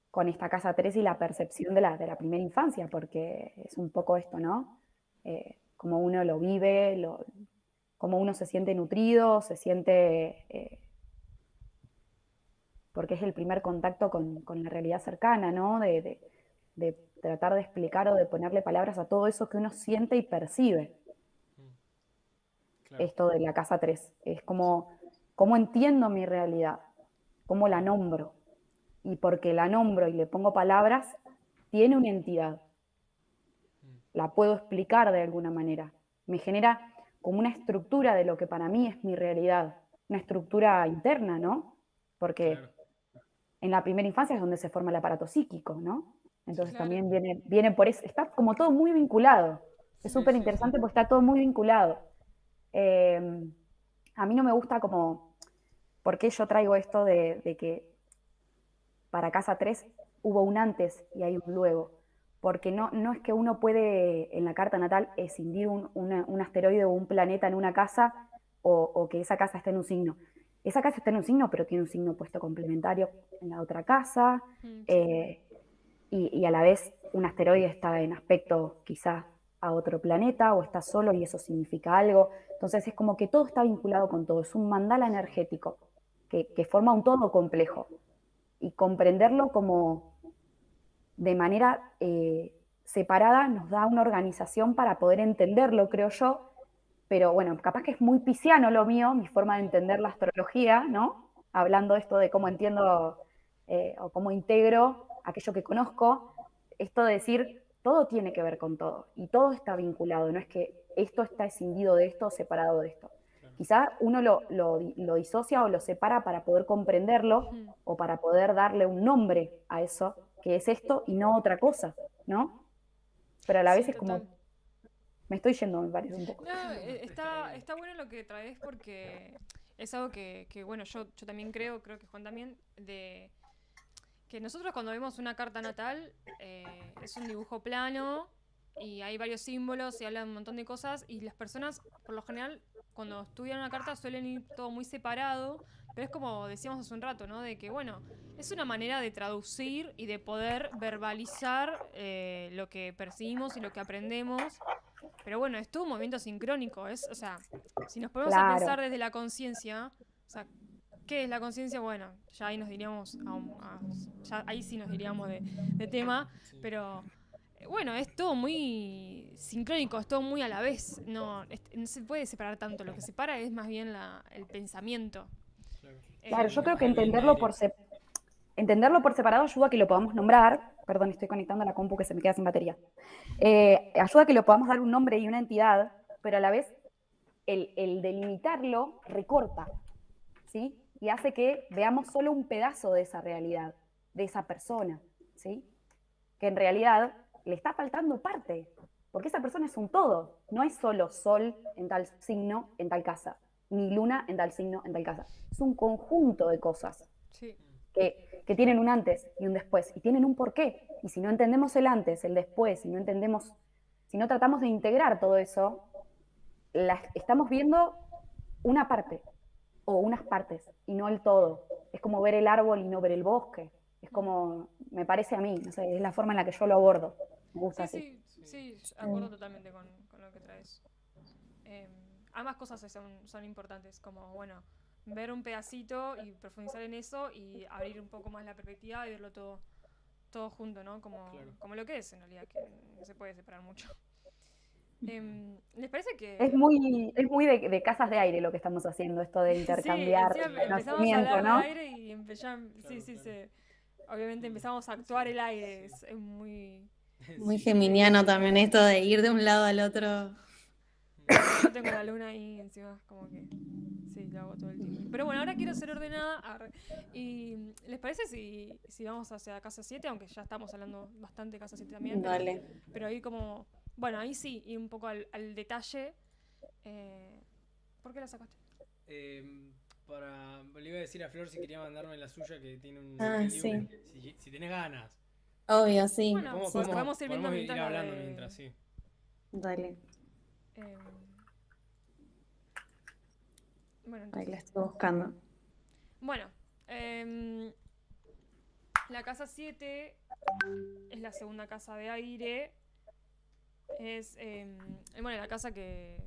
con esta casa 3 y la percepción de la primera infancia, porque es un poco esto, ¿no? Cómo uno lo vive, cómo uno se siente nutrido, se siente, porque es el primer contacto con la realidad cercana, ¿no? De tratar de explicar o de ponerle palabras a todo eso que uno siente y percibe. Claro. Esto de la casa 3 es como, cómo entiendo mi realidad, cómo la nombro. Y porque la nombro y le pongo palabras, tiene una entidad. La puedo explicar de alguna manera. Me genera como una estructura de lo que para mí es mi realidad, una estructura interna, ¿no? Porque Claro. en la primera infancia es donde se forma el aparato psíquico, ¿no? Sí, Entonces sí. Claro. también viene por eso, está como todo muy vinculado. Es Sí, súper sí, interesante sí. porque está todo muy vinculado. A mí no me gusta como, ¿por qué yo traigo esto de que para casa 3 hubo un antes y hay un luego? Porque no es que uno puede en la carta natal escindir un asteroide o un planeta en una casa o que esa casa esté en un signo. Esa casa está en un signo, pero tiene un signo opuesto complementario en la otra casa, Sí. y a la vez un asteroide está en aspecto quizá a otro planeta o está solo y eso significa algo. Entonces es como que todo está vinculado con todo, es un mandala energético que forma un todo complejo y comprenderlo como de manera separada nos da una organización para poder entenderlo, creo yo, pero bueno, capaz que es muy pisciano lo mío, mi forma de entender la astrología, ¿no? Hablando esto de cómo entiendo o cómo integro aquello que conozco, esto de decir, todo tiene que ver con todo y todo está vinculado, no es que esto está escindido de esto o separado de esto. Claro. Quizá uno lo disocia o lo separa para poder comprenderlo o para poder darle un nombre a eso, que es esto y no otra cosa, ¿no? Pero a la vez Sí, es total. como, me estoy yendo, me parece un poco. No, Está re bien. está bueno lo que traes porque es algo que bueno, yo también creo que Juan también, de que nosotros cuando vemos una carta natal es un dibujo plano y hay varios símbolos y hablan un montón de cosas y las personas, por lo general, cuando estudian una carta suelen ir todo muy separado, pero es como decíamos hace un rato, ¿no? De que, bueno, es una manera de traducir y de poder verbalizar lo que percibimos y lo que aprendemos, pero bueno, es todo un movimiento sincrónico, o sea, si nos ponemos a Claro, pensar desde la conciencia, o sea, ¿qué es la conciencia? Bueno, ya ahí nos diríamos, ya ahí sí nos diríamos de tema, Sí, pero bueno, es todo muy sincrónico, es todo muy a la vez, no se puede separar tanto, lo que separa es más bien el pensamiento. claro. Sí, claro, es yo mucho creo más que el bien aéreo. entenderlo por separado ayuda a que lo podamos nombrar, perdón, estoy conectando a la compu que se me queda sin batería, ayuda a que lo podamos dar un nombre y una entidad, pero a la vez el delimitarlo recorta, ¿sí? Y hace que veamos solo un pedazo de esa realidad, de esa persona, ¿sí? Que en realidad le está faltando parte, porque esa persona es un todo, no es solo sol en tal signo, en tal casa, ni luna en tal signo, en tal casa. Es un conjunto de cosas Sí. que tienen un antes y un después, y tienen un porqué. Y si no entendemos el antes, el después, si no tratamos de integrar todo eso, estamos viendo una parte o unas partes y no el todo. Es como ver el árbol y no ver el bosque. Es como, me parece a mí, no sé, es la forma en la que yo lo abordo. Me gusta Sí, así. sí, acuerdo totalmente con lo que traes. Eh, Ambas cosas son importantes, como, bueno, ver un pedacito y profundizar en eso y abrir un poco más la perspectiva y verlo todo junto, ¿no? Claro. Como lo que es, en realidad, que no se puede separar mucho. ¿Les parece Es que...? muy de casas de aire lo que estamos haciendo, esto de Sí, intercambiar encima empezamos a conocimiento, hablar de ¿no? aire y empezamos... Claro, Sí, claro. obviamente empezamos a actuar el aire, es muy... Muy Sí. geminiano también esto de ir de un lado al otro. Yo tengo la luna ahí encima, como que sí, lo hago todo el tiempo. Pero bueno, ahora quiero ser ordenada. ¿Y les parece si vamos hacia casa 7? Aunque ya estamos hablando bastante de casa 7 también, Dale. pero ahí como... Bueno, ahí sí, ir un poco al detalle. ¿Por qué la sacaste? Le iba a decir a Flor si quería mandarme la suya, que tiene un Ah, libro. sí. Si tenés ganas. Obvio, sí. Bueno, Podemos, Sí, podemos, podemos ir viendo podemos mientras ir la hablando de- mientras, sí. dale. Eh, bueno, Ahí la entonces... estoy buscando. Bueno, la casa 7 es la segunda casa de aire. Es bueno, la casa que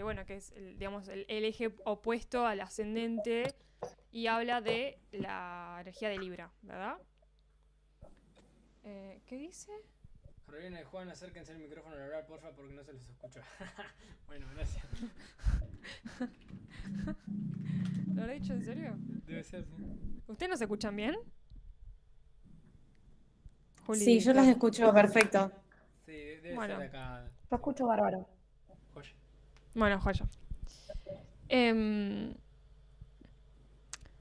bueno, que es digamos, el eje opuesto al ascendente y habla de la energía de Libra, ¿verdad? ¿Qué dice? Carolina y Juan, acérquense al micrófono al hablar, porfa, porque no se los escucha. Bueno, gracias. ¿Lo habrá dicho en serio? Debe ser, sí. ¿Ustedes nos escuchan bien? Juli, Sí, yo las Flor. escucho perfecto. Sí, debe Bueno. ser acá. Yo escucho bárbaro. Joya. Bueno, joya.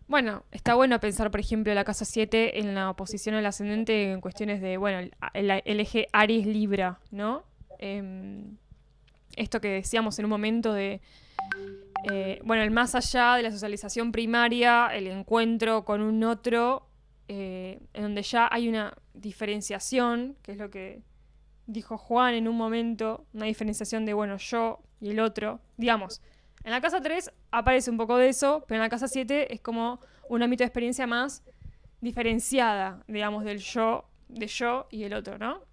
Bueno, está bueno pensar, por ejemplo, la casa 7 en la oposición al ascendente en cuestiones de, bueno, el eje Aries-Libra, ¿no? Esto que decíamos en un momento de, bueno, el más allá de la socialización primaria, el encuentro con un otro, en donde ya hay una diferenciación, que es lo que dijo Juan en un momento, una diferenciación de, bueno, yo y el otro, digamos. En la casa 3 aparece un poco de eso, pero en la casa 7 es como un ámbito de experiencia más diferenciada, digamos, de yo y el otro, ¿no?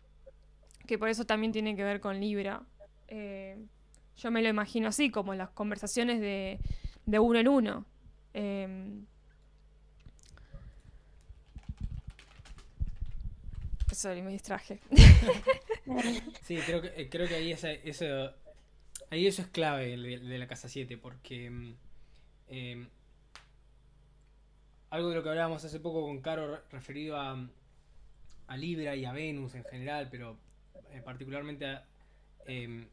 Que por eso también tiene que ver con Libra. Yo me lo imagino así, como las conversaciones de uno en uno. Sorry, me distraje. Sí, creo que ahí eso es clave de la casa 7, porque algo de lo que hablábamos hace poco con Caro referido a Libra y a Venus en general, pero particularmente en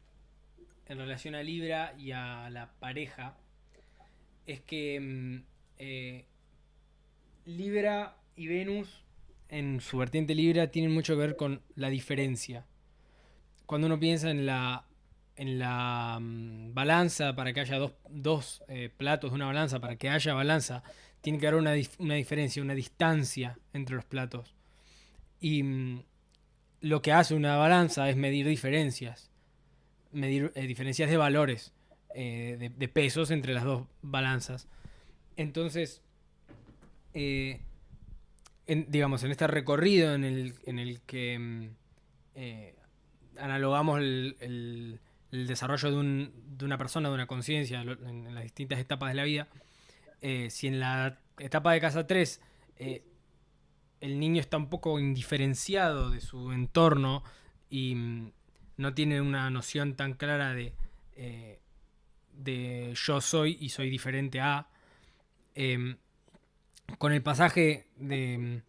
relación a Libra y a la pareja, es que Libra y Venus en su vertiente Libra tienen mucho que ver con la diferencia. Cuando uno piensa en la balanza, para que haya dos platos de una balanza, para que haya balanza, tiene que haber una diferencia, una distancia entre los platos. Y lo que hace una balanza es medir diferencias, medir diferencias de valores, de pesos entre las dos balanzas. Entonces, digamos, en este recorrido en el que analogamos el desarrollo de una persona, de una conciencia, en las distintas etapas de la vida, si en la etapa de casa 3 el niño está un poco indiferenciado de su entorno y no tiene una noción tan clara de yo soy y soy diferente a, con el pasaje de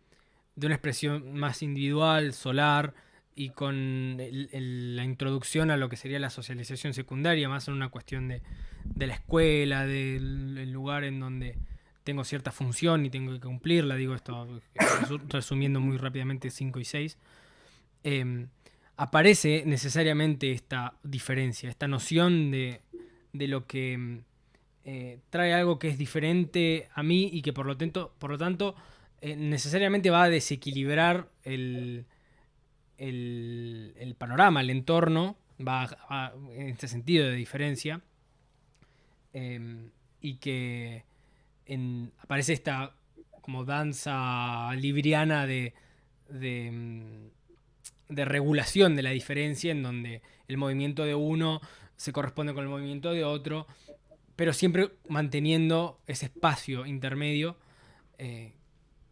una expresión más individual, solar, y con la introducción a lo que sería la socialización secundaria, más en una cuestión de la escuela, del lugar en donde tengo cierta función y tengo que cumplirla, digo esto resumiendo muy rápidamente 5 y 6. aparece necesariamente esta diferencia, esta noción de lo que trae algo que es diferente a mí y que por lo tanto necesariamente va a desequilibrar el panorama, el entorno, en este sentido de diferencia, y que aparece esta como danza libriana de, de regulación de la diferencia, en donde el movimiento de uno se corresponde con el movimiento de otro, pero siempre manteniendo ese espacio intermedio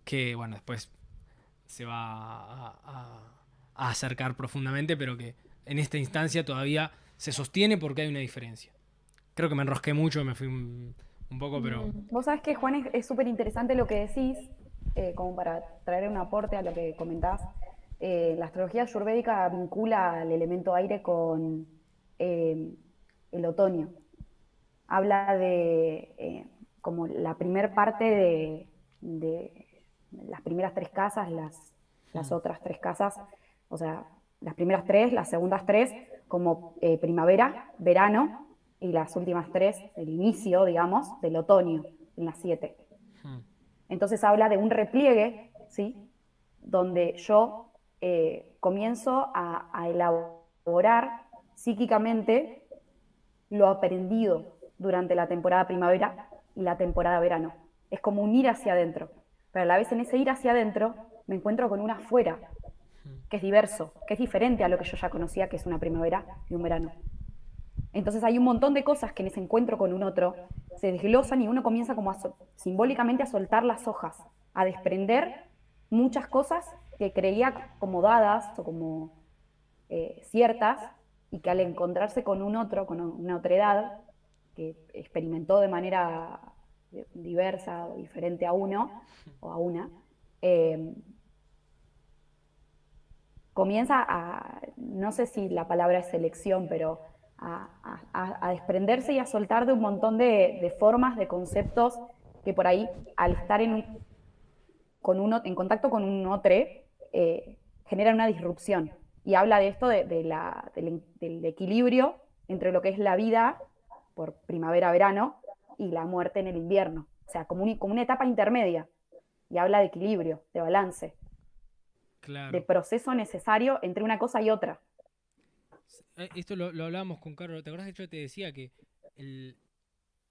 que, bueno, después se va a acercar profundamente, pero que en esta instancia todavía se sostiene porque hay una diferencia. Creo que me enrosqué mucho, me fui un poco, pero... Vos sabés que, Juan, es súper interesante lo que decís, como para traer un aporte a lo que comentás. La astrología ayurvédica vincula el elemento aire con el otoño. Habla de como la primer parte de las primeras tres casas, las otras tres casas, o sea, las primeras tres, las segundas tres, como primavera, verano, y las últimas tres, el inicio, digamos, del otoño, en las 7. Entonces habla de un repliegue, ¿sí? Donde yo comienzo a elaborar psíquicamente lo aprendido durante la temporada primavera y la temporada verano. Es como un ir hacia adentro. Pero a la vez en ese ir hacia adentro me encuentro con un afuera, que es diverso, que es diferente a lo que yo ya conocía, que es una primavera y un verano. Entonces hay un montón de cosas que en ese encuentro con un otro se desglosan y uno comienza como simbólicamente a soltar las hojas, a desprender muchas cosas que creía como dadas o como ciertas, y que al encontrarse con un otro, con una otredad, que experimentó de manera diversa o diferente a uno o a una, eh, comienza a, no sé si la palabra es selección, pero a desprenderse y a soltar de un montón de formas, de conceptos que por ahí, al estar en contacto con un otro, generan una disrupción. Y habla de esto, del equilibrio entre lo que es la vida por primavera-verano y la muerte en el invierno. O sea, como una etapa intermedia. Y habla de equilibrio, de balance, de Claro. proceso necesario entre una cosa y otra. Esto lo hablábamos con Carlos. ¿Te acuerdas que yo te decía que el,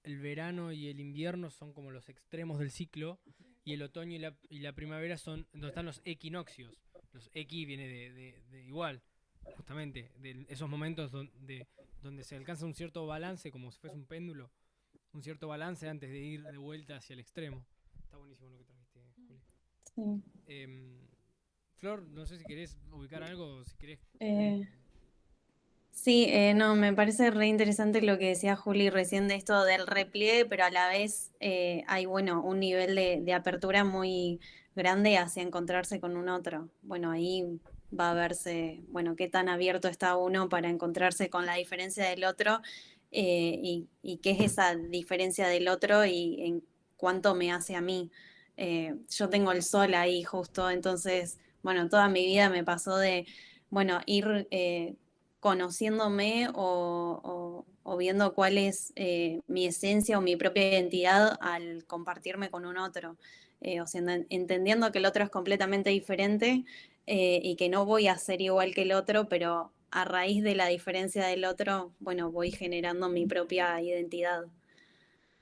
el verano y el invierno son como los extremos del ciclo y el otoño y la primavera son donde están los equinoccios? Los equi viene de igual, justamente, de esos momentos donde se alcanza un cierto balance, como si fuese un péndulo, un cierto balance antes de ir de vuelta hacia el extremo. Está buenísimo lo que trajiste, Juli. Sí. Flor, no sé si querés ubicar algo, si querés... Eh, Sí, no, me parece re interesante lo que decía Juli recién de esto del repliegue, pero a la vez hay, bueno, un nivel de apertura muy grande hacia encontrarse con un otro. Bueno, ahí va a verse, bueno, qué tan abierto está uno para encontrarse con la diferencia del otro, y qué es esa diferencia del otro y en cuánto me hace a mí. Yo tengo el sol ahí justo, entonces, bueno, toda mi vida me pasó de, bueno, ir conociéndome o viendo cuál es mi esencia o mi propia identidad al compartirme con un otro. O sea, entendiendo que el otro es completamente diferente, y que no voy a ser igual que el otro, pero a raíz de la diferencia del otro, bueno, voy generando mi propia identidad.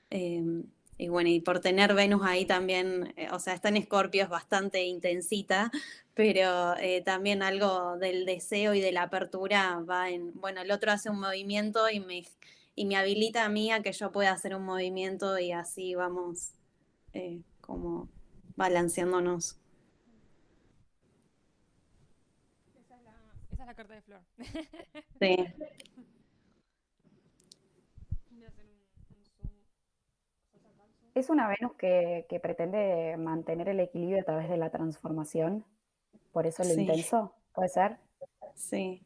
Eh, y bueno, y por tener Venus ahí también, o sea, está en Escorpio, es bastante intensita, pero también algo del deseo y de la apertura va en, bueno, el otro hace un movimiento y me habilita a mí a que yo pueda hacer un movimiento y así vamos como balanceándonos. Esa es la carta de Flor. Sí, Voy a hacer un zoom. Es una Venus que pretende mantener el equilibrio a través de la transformación, por eso lo sí, intenso, ¿puede ser? sí.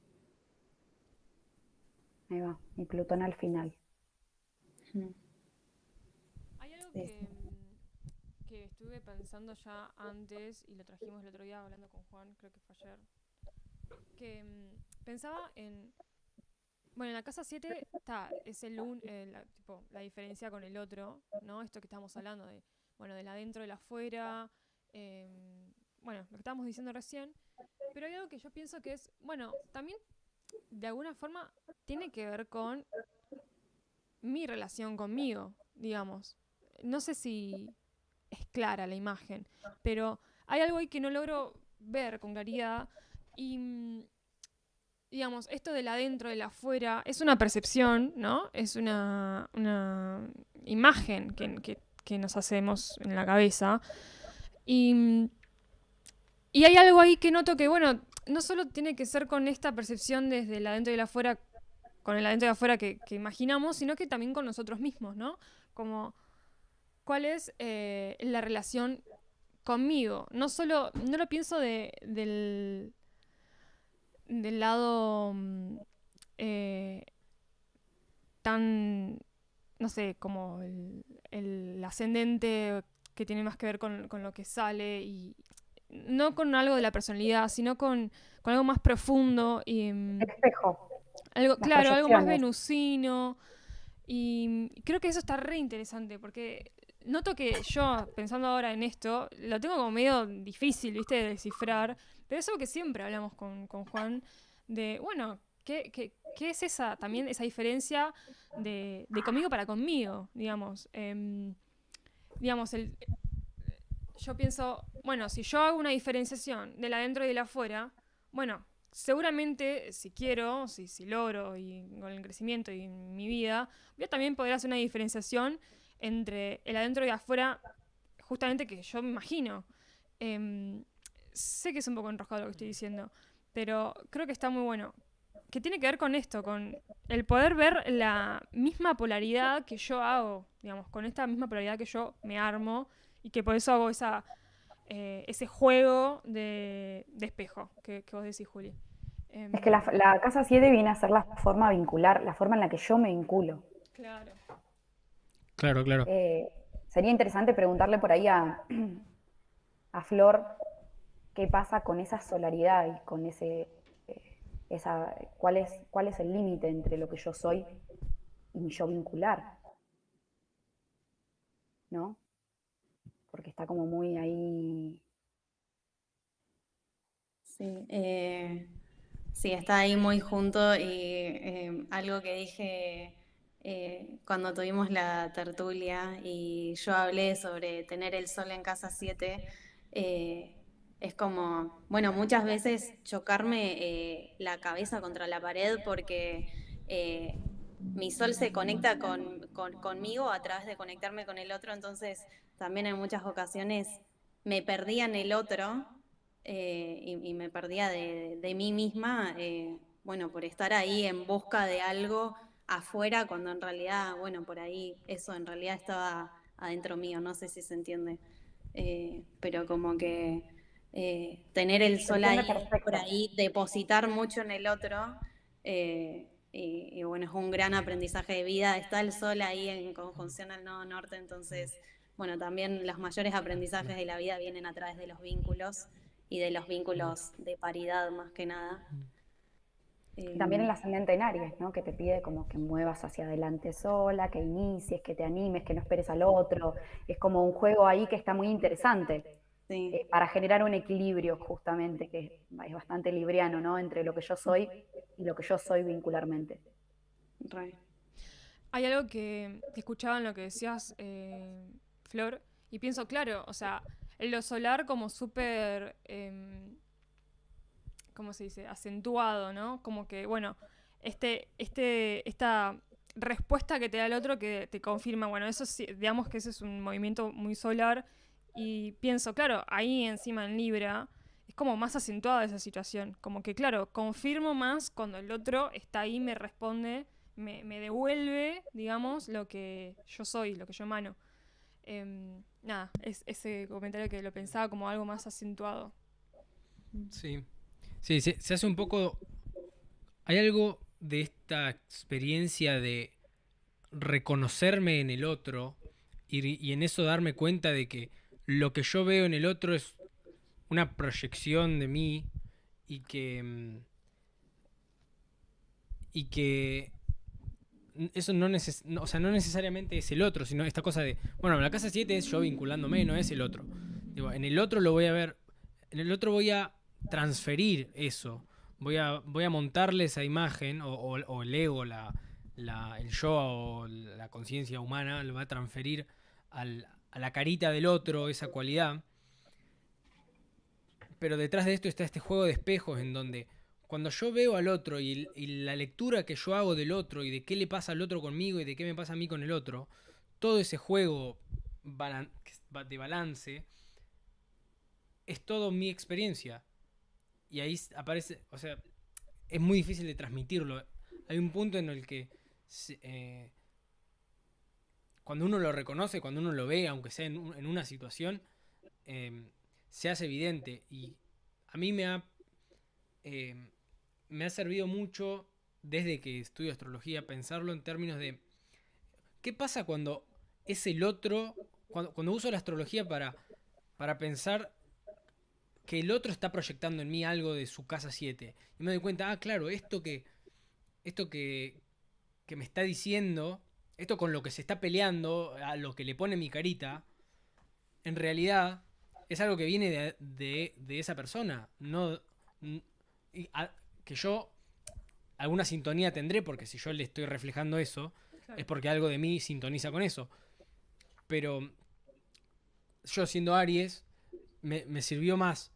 Ahí va, y Plutón al final. Mm, Hay algo sí, sí. que estuve pensando ya antes y lo trajimos el otro día hablando con Juan, creo que fue ayer, que pensaba en... Bueno, en la casa 7 está, es tipo, la diferencia con el otro, ¿no? Esto que estamos hablando de, bueno, del adentro, del afuera, bueno, lo que estábamos diciendo recién, pero hay algo que yo pienso que es, bueno, también de alguna forma tiene que ver con mi relación conmigo, digamos. No sé si es clara la imagen, pero hay algo ahí que no logro ver con claridad y, digamos, esto del adentro, del afuera, es una percepción, ¿no? Es una imagen que nos hacemos en la cabeza. Y, y hay algo ahí que noto que, bueno, no solo tiene que ser con esta percepción desde el adentro y el afuera, con el adentro y el afuera que imaginamos, sino que también con nosotros mismos, ¿no? Como, ¿cuál es la relación conmigo? No solo, no lo pienso del lado eh, tan, no sé, como el ascendente que tiene más que ver con lo que sale y no con algo de la personalidad, sino con algo más profundo y Espejo, algo, las claro, algo más proyecciones. venusino. Y creo que eso está re interesante porque noto que yo, pensando ahora en esto, lo tengo como medio difícil, ¿viste? De descifrar. Pero es algo que siempre hablamos con Juan de, bueno, ¿qué es esa también esa diferencia de conmigo para conmigo, digamos? Digamos, yo pienso, bueno, si yo hago una diferenciación del adentro y del afuera, bueno, seguramente si quiero, si logro y con el crecimiento y en mi vida, voy a también poder hacer una diferenciación entre el adentro y afuera, justamente que yo me imagino. Em, Sé que es un poco enroscado lo que estoy diciendo, pero creo que está muy bueno. Que tiene que ver con esto, con el poder ver la misma polaridad que yo hago, digamos, con esta misma polaridad que yo me armo y que por eso hago ese juego de espejo que vos decís, Juli. Es que Em, la casa 7 viene a ser la forma vincular, la forma en la que yo me vinculo. claro. Claro, claro. Eh, Sería interesante preguntarle por ahí a Flor qué pasa con esa solaridad y con cuál es el límite entre lo que yo soy y mi yo vincular, ¿no? Porque está como muy ahí. Sí, sí, está ahí muy junto y algo que dije cuando tuvimos la tertulia y yo hablé sobre tener el sol en casa 7, es como, bueno, muchas veces chocarme la cabeza contra la pared porque eh, mi sol se conecta conmigo a través de conectarme con el otro, entonces también en muchas ocasiones me perdía en el otro y me perdía de mí misma, bueno, por estar ahí en busca de algo afuera, cuando en realidad, bueno, por ahí eso en realidad estaba adentro mío, no sé si se entiende. Pero como que tener el Se sol entiende ahí, por perfecto. ahí, depositar mucho en el otro, y bueno, es un gran aprendizaje de vida. Está el sol ahí en conjunción al nodo norte, entonces, bueno, también los mayores aprendizajes de la vida vienen a través de los vínculos y de los vínculos de paridad más que nada. Y también el Eh, ascendente en Aries, ¿no? Que te pide como que muevas hacia adelante sola, que inicies, que te animes, que no esperes al otro. Es como un juego ahí que está muy interesante sí, para generar un equilibrio justamente, que es bastante libriano, ¿no? Entre lo que yo soy y lo que yo soy vincularmente. re. Hay algo que escuchaba en lo que decías, Flor, y pienso, claro, o sea, en lo solar como súper, ¿cómo se dice? Acentuado, ¿no? Como que, bueno, esta respuesta que te da el otro que te confirma, bueno, eso sí, digamos que ese es un movimiento muy solar. Y pienso, claro, ahí encima en Libra es como más acentuada esa situación. Como que, claro, confirmo más cuando el otro está ahí, me responde, me devuelve, digamos, lo que yo soy, lo que yo emano. Nada, es ese comentario que lo pensaba como algo más acentuado. Sí. Sí, se hace un poco. Hay algo de esta experiencia de reconocerme en el otro y en eso darme cuenta de que lo que yo veo en el otro es una proyección de mí y que, y que eso o sea, no necesariamente es el otro, sino esta cosa de, bueno, la casa 7 es yo vinculándome, no es el otro. Digo, en el otro lo voy a ver, en el otro voy a transferir eso, voy a montarle esa imagen, o el ego, el yo o la conciencia humana, lo va a transferir a la carita del otro, esa cualidad. Pero detrás de esto está este juego de espejos en donde cuando yo veo al otro y la lectura que yo hago del otro y de qué le pasa al otro conmigo y de qué me pasa a mí con el otro, todo ese juego de balance es todo mi experiencia. Y ahí aparece, o sea, es muy difícil de transmitirlo. Hay un punto en el que cuando uno lo reconoce, cuando uno lo ve, aunque sea en una situación, se hace evidente. Y a mí me ha servido mucho desde que estudio astrología pensarlo en términos de qué pasa cuando es el otro, cuando uso la astrología para pensar que el otro está proyectando en mí algo de su casa 7. Y me doy cuenta, claro, esto que me está diciendo, esto con lo que se está peleando, a lo que le pone mi carita, en realidad es algo que viene de esa persona. No, que yo alguna sintonía tendré, porque si yo le estoy reflejando eso, claro, es porque algo de mí sintoniza con eso. Pero yo siendo Aries, me sirvió más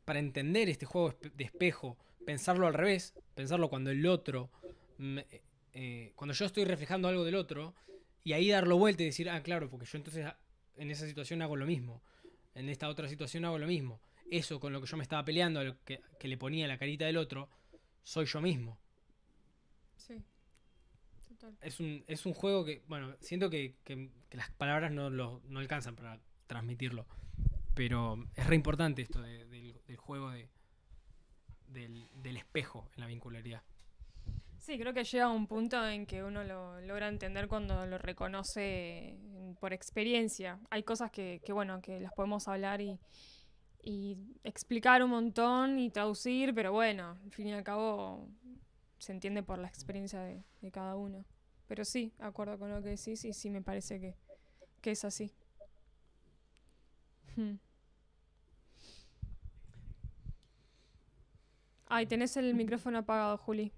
para entender este juego de espejo, pensarlo al revés, pensarlo cuando el otro, cuando yo estoy reflejando algo del otro, y ahí darlo vuelta y decir, claro, porque yo entonces en esa situación hago lo mismo, en esta otra situación hago lo mismo. Eso con lo que yo me estaba peleando, a lo que le ponía la carita del otro, soy yo mismo. Sí, total. Es un juego que, bueno, siento que las palabras no alcanzan para transmitirlo. Pero es re importante esto del juego del espejo en la vincularidad. Sí, creo que llega a un punto en que uno lo logra entender cuando lo reconoce por experiencia. Hay cosas que bueno, que las podemos hablar y explicar un montón y traducir, pero bueno, al fin y al cabo se entiende por la experiencia de cada uno. Pero sí, de acuerdo con lo que decís, y sí me parece que es así. Ay, tenés el micrófono apagado, Juli.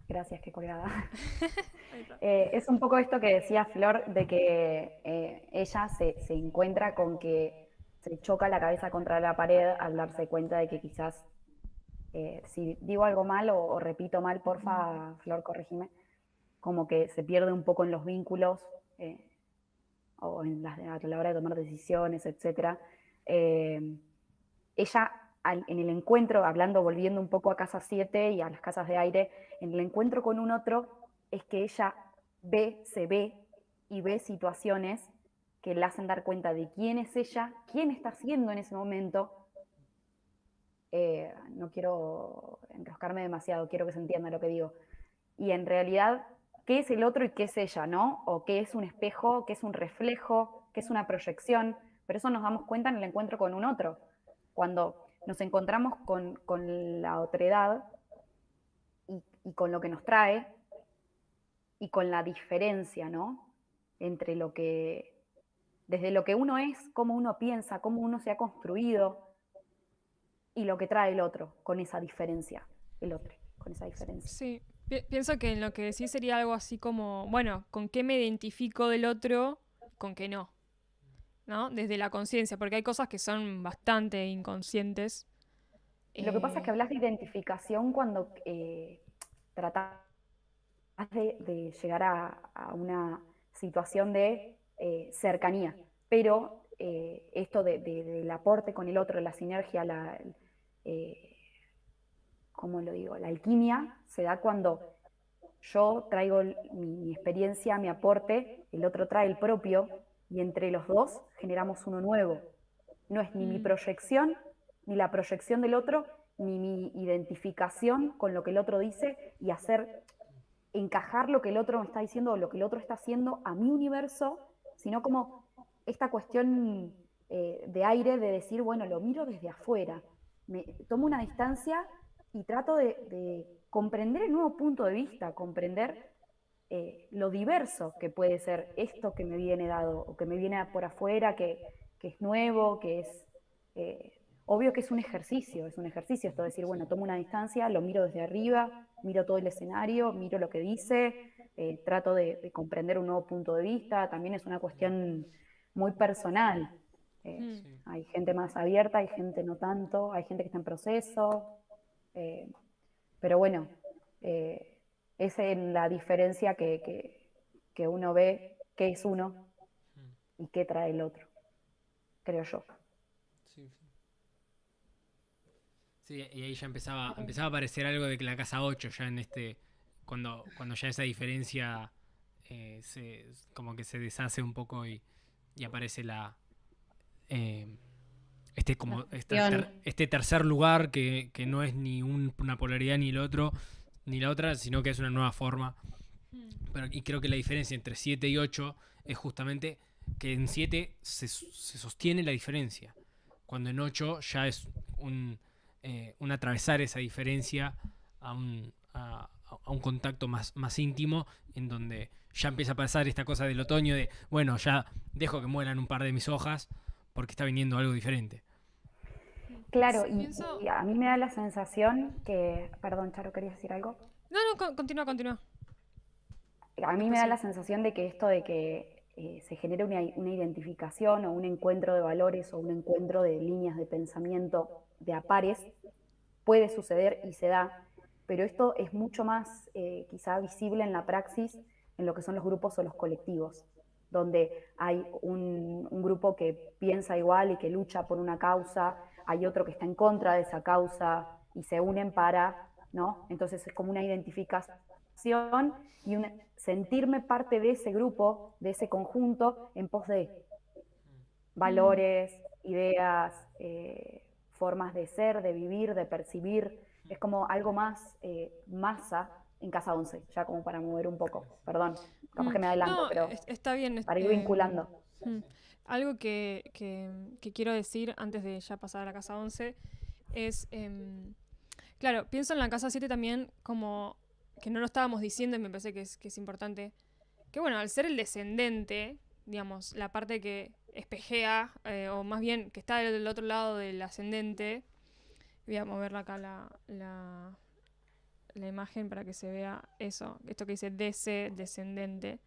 Gracias, qué colgada. Es un poco esto que decía Flor, de que ella se encuentra con que se choca la cabeza contra la pared al darse cuenta de que quizás, si digo algo mal o repito mal, porfa, Flor, corregime, como que se pierde un poco en los vínculos o a la hora de tomar decisiones, etc. Ella, en el encuentro, volviendo un poco a casa 7 y a las casas de aire, en el encuentro con un otro, es que ella se ve y ve situaciones que le hacen dar cuenta de quién es ella, quién está haciendo en ese momento. No quiero enroscarme demasiado, quiero que se entienda lo que digo. Y en realidad, ¿qué es el otro y qué es ella, no? O qué es un espejo, qué es un reflejo, qué es una proyección. Pero eso nos damos cuenta en el encuentro con un otro. Cuando nos encontramos con la otredad y con lo que nos trae y con la diferencia, ¿no? Entre desde lo que uno es, cómo uno piensa, cómo uno se ha construido y lo que trae el otro, con esa diferencia, con esa diferencia. Sí, pienso que en lo que decís sería algo así como, bueno, ¿con qué me identifico del otro? ¿Con qué no? ¿No? Desde la conciencia, porque hay cosas que son bastante inconscientes. Lo que pasa es que hablas de identificación cuando tratás de llegar a una situación de cercanía, pero esto del aporte con el otro, la sinergia, ¿cómo lo digo? La alquimia se da cuando yo traigo mi experiencia, mi aporte, el otro trae el propio, y entre los dos generamos uno nuevo. No es ni mi proyección, ni la proyección del otro, ni mi identificación con lo que el otro dice y encajar lo que el otro me está diciendo o lo que el otro está haciendo a mi universo, sino como esta cuestión de aire, de decir, bueno, lo miro desde afuera, me tomo una distancia y trato de comprender el nuevo punto de vista, comprender lo diverso que puede ser esto que me viene dado o que me viene por afuera, que es nuevo, que es obvio que es un ejercicio esto de decir, bueno, tomo una distancia, lo miro desde arriba, miro todo el escenario, miro lo que dice, trato de comprender un nuevo punto de vista, también es una cuestión muy personal. Sí. Hay gente más abierta, hay gente no tanto, hay gente que está en proceso, eh, pero bueno, eh, es en la diferencia que uno ve qué es uno y qué trae el otro, creo yo. Sí, sí. Sí, y ahí ya empezaba a aparecer algo de que la casa 8 ya en cuando ya esa diferencia como que se deshace un poco y aparece eh, La este, cuestión. este tercer lugar que no es ni una polaridad ni el otro, ni la otra, sino que es una nueva forma. Y creo que la diferencia entre 7 y 8 es justamente que en 7 se sostiene la diferencia, cuando en 8 ya es un atravesar esa diferencia a un contacto más íntimo, en donde ya empieza a pasar esta cosa del otoño de, bueno, ya dejo que mueran un par de mis hojas porque está viniendo algo diferente. Claro, Sí, pienso... y a mí me da la sensación que, perdón, Charo, ¿querías decir algo? No, no, continúa, continúa. A mí me Después da la sigo. sensación de que esto de que se genere una identificación o un encuentro de valores o un encuentro de líneas de pensamiento de a pares puede suceder y se da, pero esto es mucho más quizá visible en la praxis, en lo que son los grupos o los colectivos, donde hay un grupo que piensa igual y que lucha por una causa, hay otro que está en contra de esa causa y se unen para, ¿no? Entonces es como una identificación y sentirme parte de ese grupo, de ese conjunto, en pos de Mm, valores, ideas, formas de ser, de vivir, de percibir. Es como algo más masa en Casa 11, ya como para mover un poco. Perdón, capaz mm. que me adelanto, No, pero está bien. para ir vinculando. Mm. Algo que quiero decir antes de ya pasar a la casa 11 es, claro, pienso en la casa 7 también como que no lo estábamos diciendo y me parece que es importante, que bueno, al ser el descendente, digamos, la parte que espejea, o más bien que está del otro lado del ascendente, voy a mover acá la imagen para que se vea eso, esto que dice DC, descendente.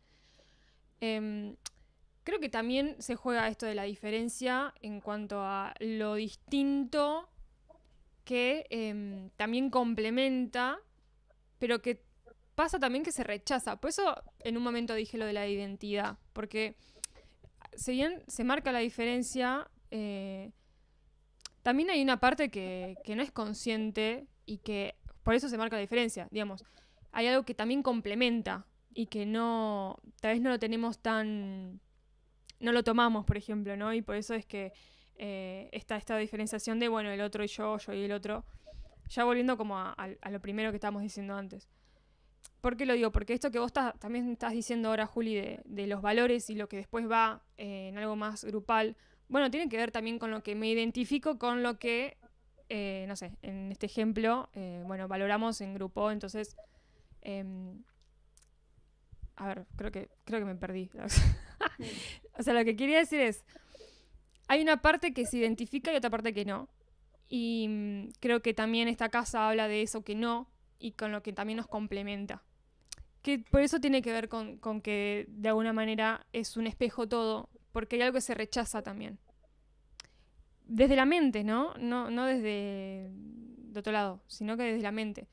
Em, Creo que también se juega esto de la diferencia en cuanto a lo distinto que también complementa, pero que pasa también que se rechaza. Por eso en un momento dije lo de la identidad, porque si bien se marca la diferencia, también hay una parte que no es consciente y que por eso se marca la diferencia, digamos. Hay algo que también complementa y que no, tal vez no lo tenemos tan, no lo tomamos, por ejemplo, ¿no? Y por eso es que está esta diferenciación de, bueno, el otro y yo y el otro. Ya volviendo como a lo primero que estábamos diciendo antes. ¿Por qué lo digo? Porque esto que vos también estás diciendo ahora, Juli, de los valores y lo que después va en algo más grupal, bueno, tiene que ver también con lo que me identifico con lo que, no sé, en este ejemplo, bueno, valoramos en grupo, entonces, eh, a ver, creo que me perdí. O sea, lo que quería decir es, hay una parte que se identifica y otra parte que no. Y creo que también esta casa habla de eso que no y con lo que también nos complementa. Que por eso tiene que ver con que de alguna manera es un espejo todo, porque hay algo que se rechaza también. Desde la mente, ¿no? No desde de otro lado, sino que desde la mente.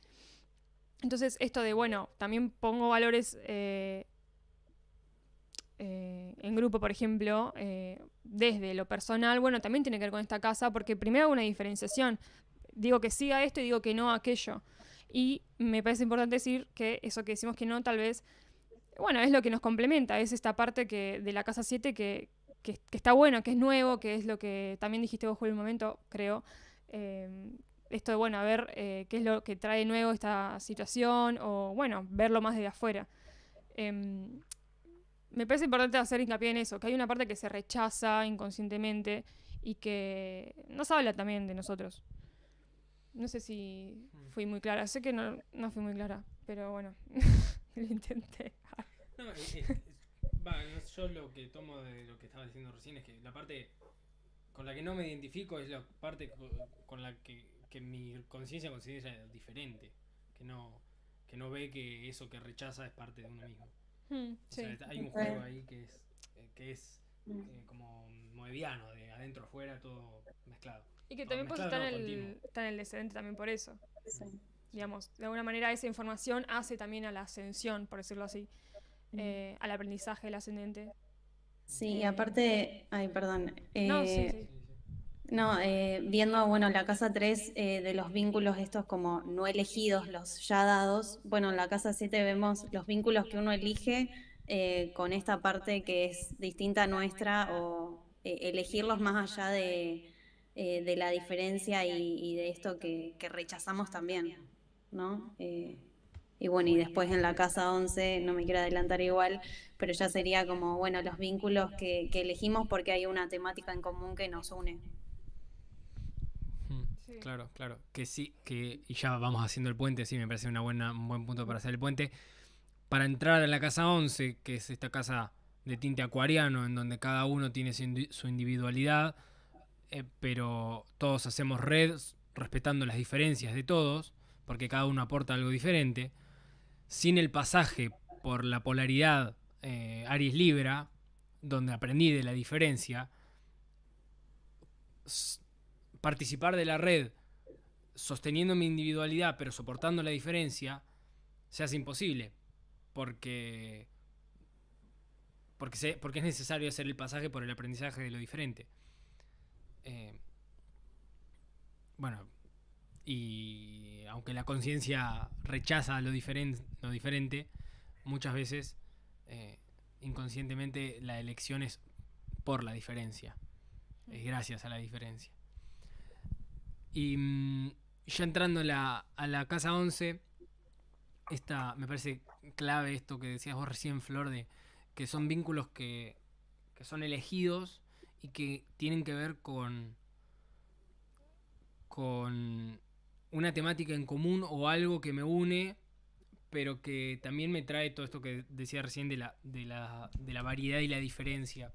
Entonces, esto de, bueno, también pongo valores en grupo, por ejemplo, desde lo personal, bueno, también tiene que ver con esta casa, porque primero hago una diferenciación. Digo que sí a esto y digo que no a aquello. Y me parece importante decir que eso que decimos que no, tal vez, bueno, es lo que nos complementa, es esta parte de la casa 7 que está bueno, que es nuevo, que es lo que también dijiste vos, Julio, en un momento, creo. Esto de, bueno, a ver qué es lo que trae nuevo esta situación, o bueno, verlo más desde afuera. me parece importante hacer hincapié en eso, que hay una parte que se rechaza inconscientemente y que nos habla también de nosotros. No sé si fui muy clara, sé que no fui muy clara, pero bueno, lo intenté. No, yo lo que tomo de lo que estaba diciendo recién es que la parte con la que no me identifico es la parte con la que mi conciencia considera diferente, que no ve que eso que rechaza es parte de uno mismo. O Sí. sea, hay un juego ahí que es como moebiano, de adentro afuera, todo mezclado. Y que No, también pues mezclado está no, continuo. está en el descendente también por eso. Sí. Digamos, de alguna manera esa información hace también a la ascensión, por decirlo así, al aprendizaje del ascendente. Sí, y aparte, ay, perdón. No, sí, sí. Sí, sí. No, viendo, bueno, la casa 3 de los vínculos estos como no elegidos, los ya dados, bueno, en la casa 7 vemos los vínculos que uno elige con esta parte que es distinta a nuestra o elegirlos más allá de la diferencia y de esto que rechazamos también, ¿no? Y bueno, y después en la casa 11 no me quiero adelantar igual, pero ya sería como, bueno, los vínculos que elegimos porque hay una temática en común que nos une. Sí. Claro, claro. Que sí, y ya vamos haciendo el puente, sí, me parece un buen punto para hacer el puente. Para entrar a la casa 11, que es esta casa de tinte acuariano, en donde cada uno tiene su individualidad, pero todos hacemos red respetando las diferencias de todos, porque cada uno aporta algo diferente, sin el pasaje por la polaridad Aries Libra, donde aprendí de la diferencia, participar de la red sosteniendo mi individualidad pero soportando la diferencia se hace imposible porque es necesario hacer el pasaje por el aprendizaje de lo diferente. Bueno, y aunque la conciencia rechaza lo diferente, muchas veces inconscientemente la elección es por la diferencia, es gracias a la diferencia. Y ya entrando a la casa 11, me parece clave esto que decías vos recién, Flor, de que son vínculos que son elegidos y que tienen que ver con una temática en común o algo que me une, pero que también me trae todo esto que decía recién de la variedad y la diferencia.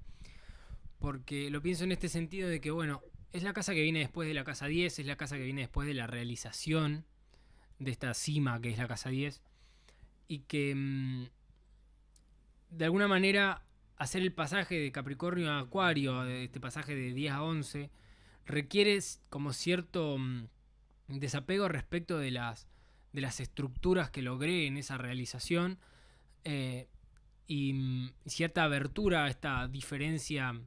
Porque lo pienso en este sentido de que, bueno, es la casa que viene después de la casa 10, es la casa que viene después de la realización de esta cima que es la casa 10, y que de alguna manera hacer el pasaje de Capricornio a Acuario, este pasaje de 10 a 11, requiere como cierto desapego respecto de las estructuras que logré en esa realización, y cierta abertura a esta diferencia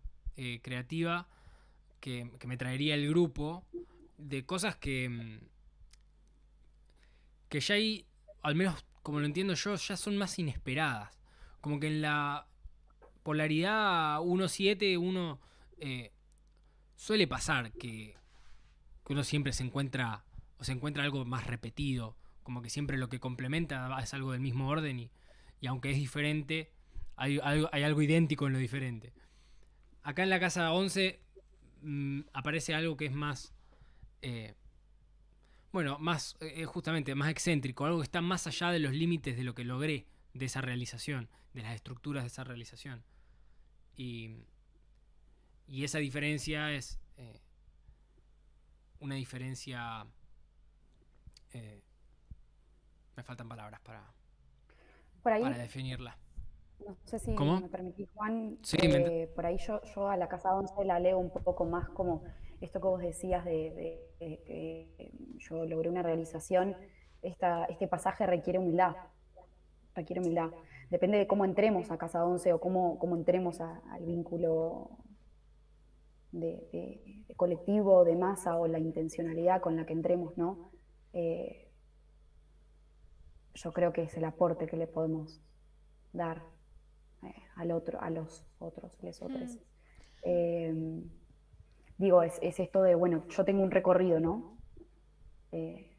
creativa que me traería el grupo, de cosas que ya ahí, al menos como lo entiendo yo, ya son más inesperadas. Como que en la polaridad 1-7 uno suele pasar que uno siempre se encuentra algo más repetido, como que siempre lo que complementa es algo del mismo orden, y aunque es diferente, hay algo idéntico en lo diferente. Acá en la casa 11 aparece algo que es más justamente más excéntrico, algo que está más allá de los límites de lo que logré de esa realización, de las estructuras de esa realización. Y esa diferencia es una diferencia... me faltan palabras Por ahí, para definirla. no sé si ¿Cómo? me permitís, Juan, Sí, por ahí yo a la casa 11 la leo un poco más como esto que vos decías de que yo logré una realización. Este pasaje requiere humildad, requiere humildad. Depende de cómo entremos a casa 11 o cómo entremos al vínculo de colectivo, de masa, o la intencionalidad con la que entremos, ¿no? Yo creo que es el aporte que le podemos dar al otro, a los otros, les otros. Digo, es esto de, bueno, yo tengo un recorrido, ¿no?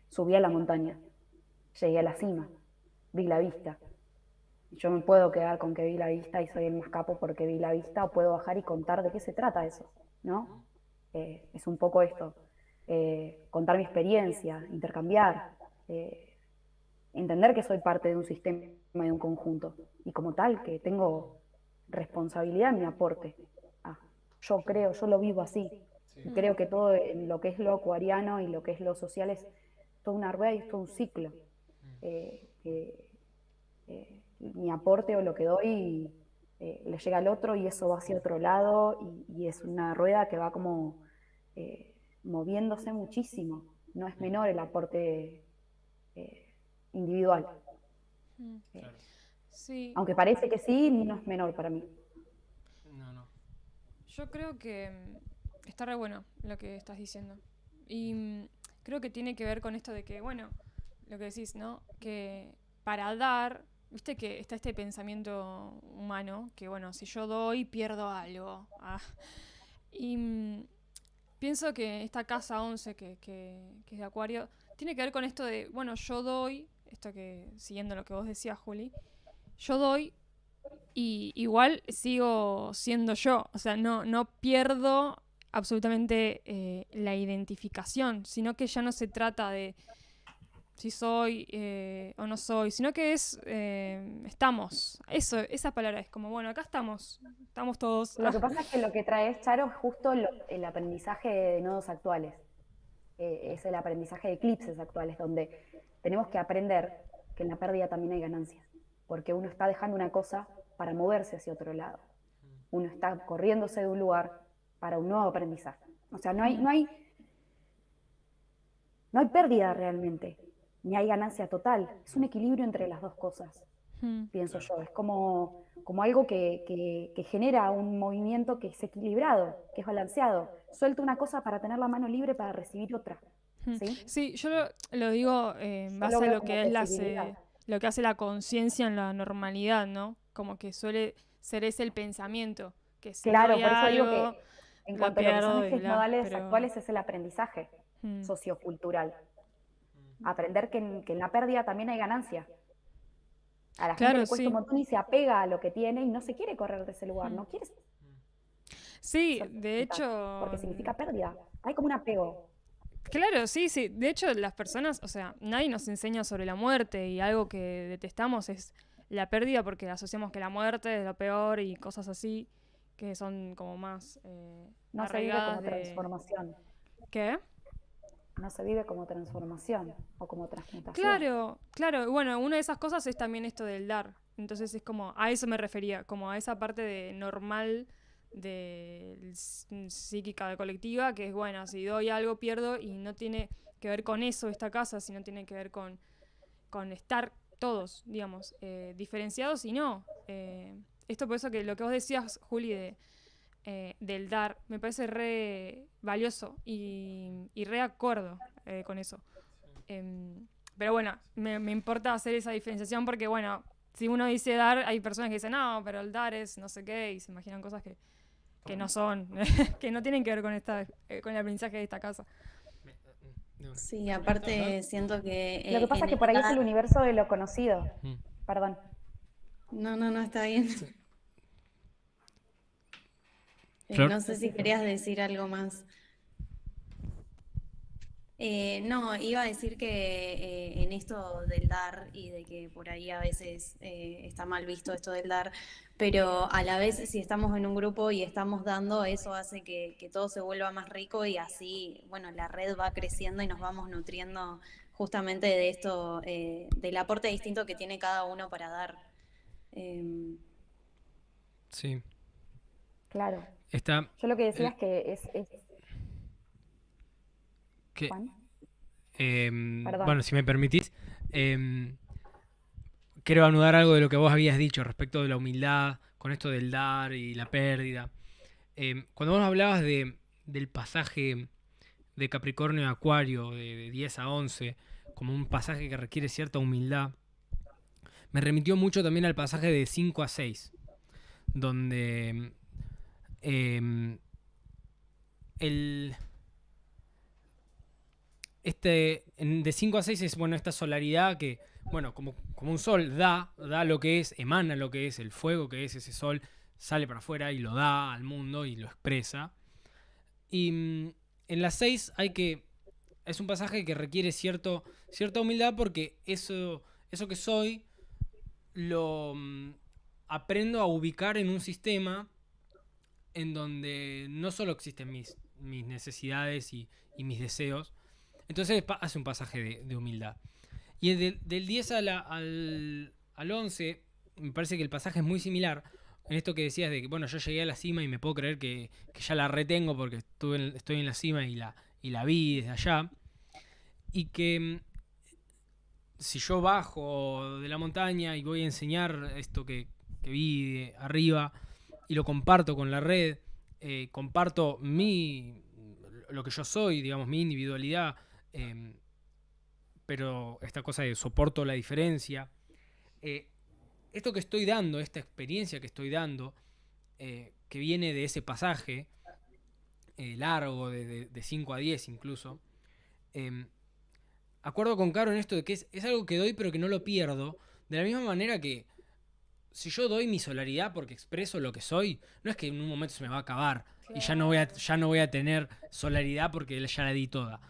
Subí a la montaña, llegué a la cima, vi la vista. Yo me puedo quedar con que vi la vista y soy el más capo porque vi la vista, o puedo bajar y contar de qué se trata eso, ¿no? Es un poco esto, contar mi experiencia, intercambiar, eh, entender que soy parte de un sistema y de un conjunto, y como tal que tengo responsabilidad en mi aporte. Ah, yo creo, yo lo vivo así, y creo que todo lo que es lo acuariano y lo que es lo social es toda una rueda y es todo un ciclo. Mi aporte o lo que doy le llega al otro y eso va hacia otro lado y es una rueda que va como eh, moviéndose muchísimo. No es menor el aporte individual. Mm. Eh, Claro. Sí, Aunque parece que sí, no es menor para mí. No, no. yo creo que está re bueno lo que estás diciendo. Y creo que tiene que ver con esto de que, bueno, lo que decís, ¿no? Que para dar, viste que está este pensamiento humano, que bueno, si yo doy, pierdo algo. Ah. Y pienso que esta casa 11 que es de Acuario, tiene que ver con esto de, bueno, yo doy, esto que, siguiendo lo que vos decías, Juli, yo doy y igual sigo siendo yo. O sea, no pierdo absolutamente la identificación, sino que ya no se trata de si soy o no soy, sino que estamos. Eso, esa palabra es como, bueno, acá estamos todos. Lo que pasa es que lo que traes, Charo, es justo el aprendizaje de nodos actuales. Es el aprendizaje de eclipses actuales, donde tenemos que aprender que en la pérdida también hay ganancias, porque uno está dejando una cosa para moverse hacia otro lado. Uno está corriéndose de un lugar para un nuevo aprendizaje. O sea, no hay pérdida realmente, ni hay ganancia total. Es un equilibrio entre las dos cosas, Mm, pienso yo. Es como algo que genera un movimiento que es equilibrado, que es balanceado. Suelto una cosa para tener la mano libre para recibir otra. mm. ¿Sí? Sí, yo lo digo en Yo lo base a veo lo como que es posibilidad. lo que hace la conciencia en la normalidad, ¿no? Como que suele ser ese el pensamiento, que si Claro, doy por eso digo algo, que en lo cuanto a lo que son pierdo y ejes bla, modales pero... actuales es el aprendizaje mm, sociocultural. Aprender que en la pérdida también hay ganancia. A la gente claro, le cuesta un sí. montón y se apega a lo que tiene y no se quiere correr de ese lugar, Mm. no quiere Sí, de soltar, hecho, porque significa pérdida. Hay como un apego. claro, sí, sí. De hecho, las personas, o sea, nadie nos enseña sobre la muerte y algo que detestamos es la pérdida porque asociamos que la muerte es lo peor y cosas así que son como más No se vive arraigadas como de... transformación. ¿Qué? No se vive como transformación o como transmutación. Claro, claro. Bueno, una de esas cosas es también esto del dar. Entonces es como, a eso me refería, como a esa parte de normal de psíquica de colectiva, que es bueno, si doy algo pierdo y no tiene que ver con eso esta casa, sino tiene que ver con estar todos, digamos, diferenciados y no. Esto por eso que lo que vos decías, Juli, del dar, me parece re valioso y re acuerdo con eso. Pero bueno, me importa hacer esa diferenciación porque, bueno, si uno dice dar, hay personas que dicen, no, pero el dar es no sé qué, y se imaginan cosas que no son, que no tienen que ver con el aprendizaje de esta casa. Sí, ¿Me preguntabas, Flor? aparte siento que Lo que pasa en es que el por ahí es dar... el universo de lo conocido. Mm. Perdón. No, está bien. Flor. No sé si querías decir algo más. No, iba a decir que en esto del dar y de que por ahí a veces está mal visto esto del dar, pero a la vez si estamos en un grupo y estamos dando, eso hace que todo se vuelva más rico y así, bueno, la red va creciendo y nos vamos nutriendo justamente de esto, del aporte distinto que tiene cada uno para dar. Em, Sí. Claro. Está. Yo lo que decía el- es que es que, Juan, perdón. bueno, si me permitís, em, quiero anudar algo de lo que vos habías dicho respecto de la humildad, con esto del dar y la pérdida. Cuando vos hablabas del pasaje de Capricornio a Acuario, de 10 a 11, como un pasaje que requiere cierta humildad, me remitió mucho también al pasaje de 5 a 6, donde em, el, de 5 a 6 es, bueno, esta solaridad que, bueno, como un sol da lo que es, emana lo que es, el fuego que es ese sol, sale para afuera y lo da al mundo y lo expresa. Y en las 6 es un pasaje que requiere cierta humildad porque eso que soy lo aprendo a ubicar en un sistema en donde no solo existen mis necesidades y mis deseos. Entonces hace un pasaje de humildad. Y del 10 al 11, me parece que el pasaje es muy similar. En esto que decías de que, bueno, yo llegué a la cima y me puedo creer que ya la retengo porque estoy en la cima y la vi desde allá. Y que si yo bajo de la montaña y voy a enseñar esto que vi de arriba y lo comparto con la red, comparto lo que yo soy, digamos, mi individualidad, pero esta cosa de soporto la diferencia, esto que estoy dando, esta experiencia que estoy dando, que viene de ese pasaje largo, de 5 a 10 incluso, acuerdo con Caro en esto de que es algo que doy pero que no lo pierdo, de la misma manera que si yo doy mi solaridad porque expreso lo que soy, no es que en un momento se me va a acabar y ya no voy a tener solaridad porque ya la di toda.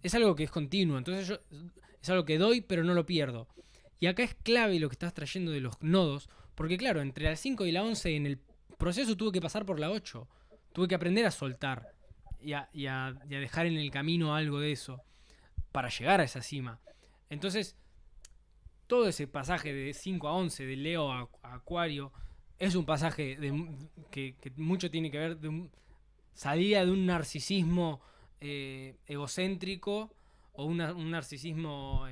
Es algo que es continuo, entonces es algo que doy pero no lo pierdo. Y acá es clave lo que estás trayendo de los nodos, porque claro, entre la 5 y la 11 en el proceso tuve que pasar por la 8. Tuve que aprender a soltar y a dejar en el camino algo de eso para llegar a esa cima. Entonces, todo ese pasaje de 5 a 11, de Leo a Acuario, es un pasaje que mucho tiene que ver de salida de un narcisismo egocéntrico o un narcisismo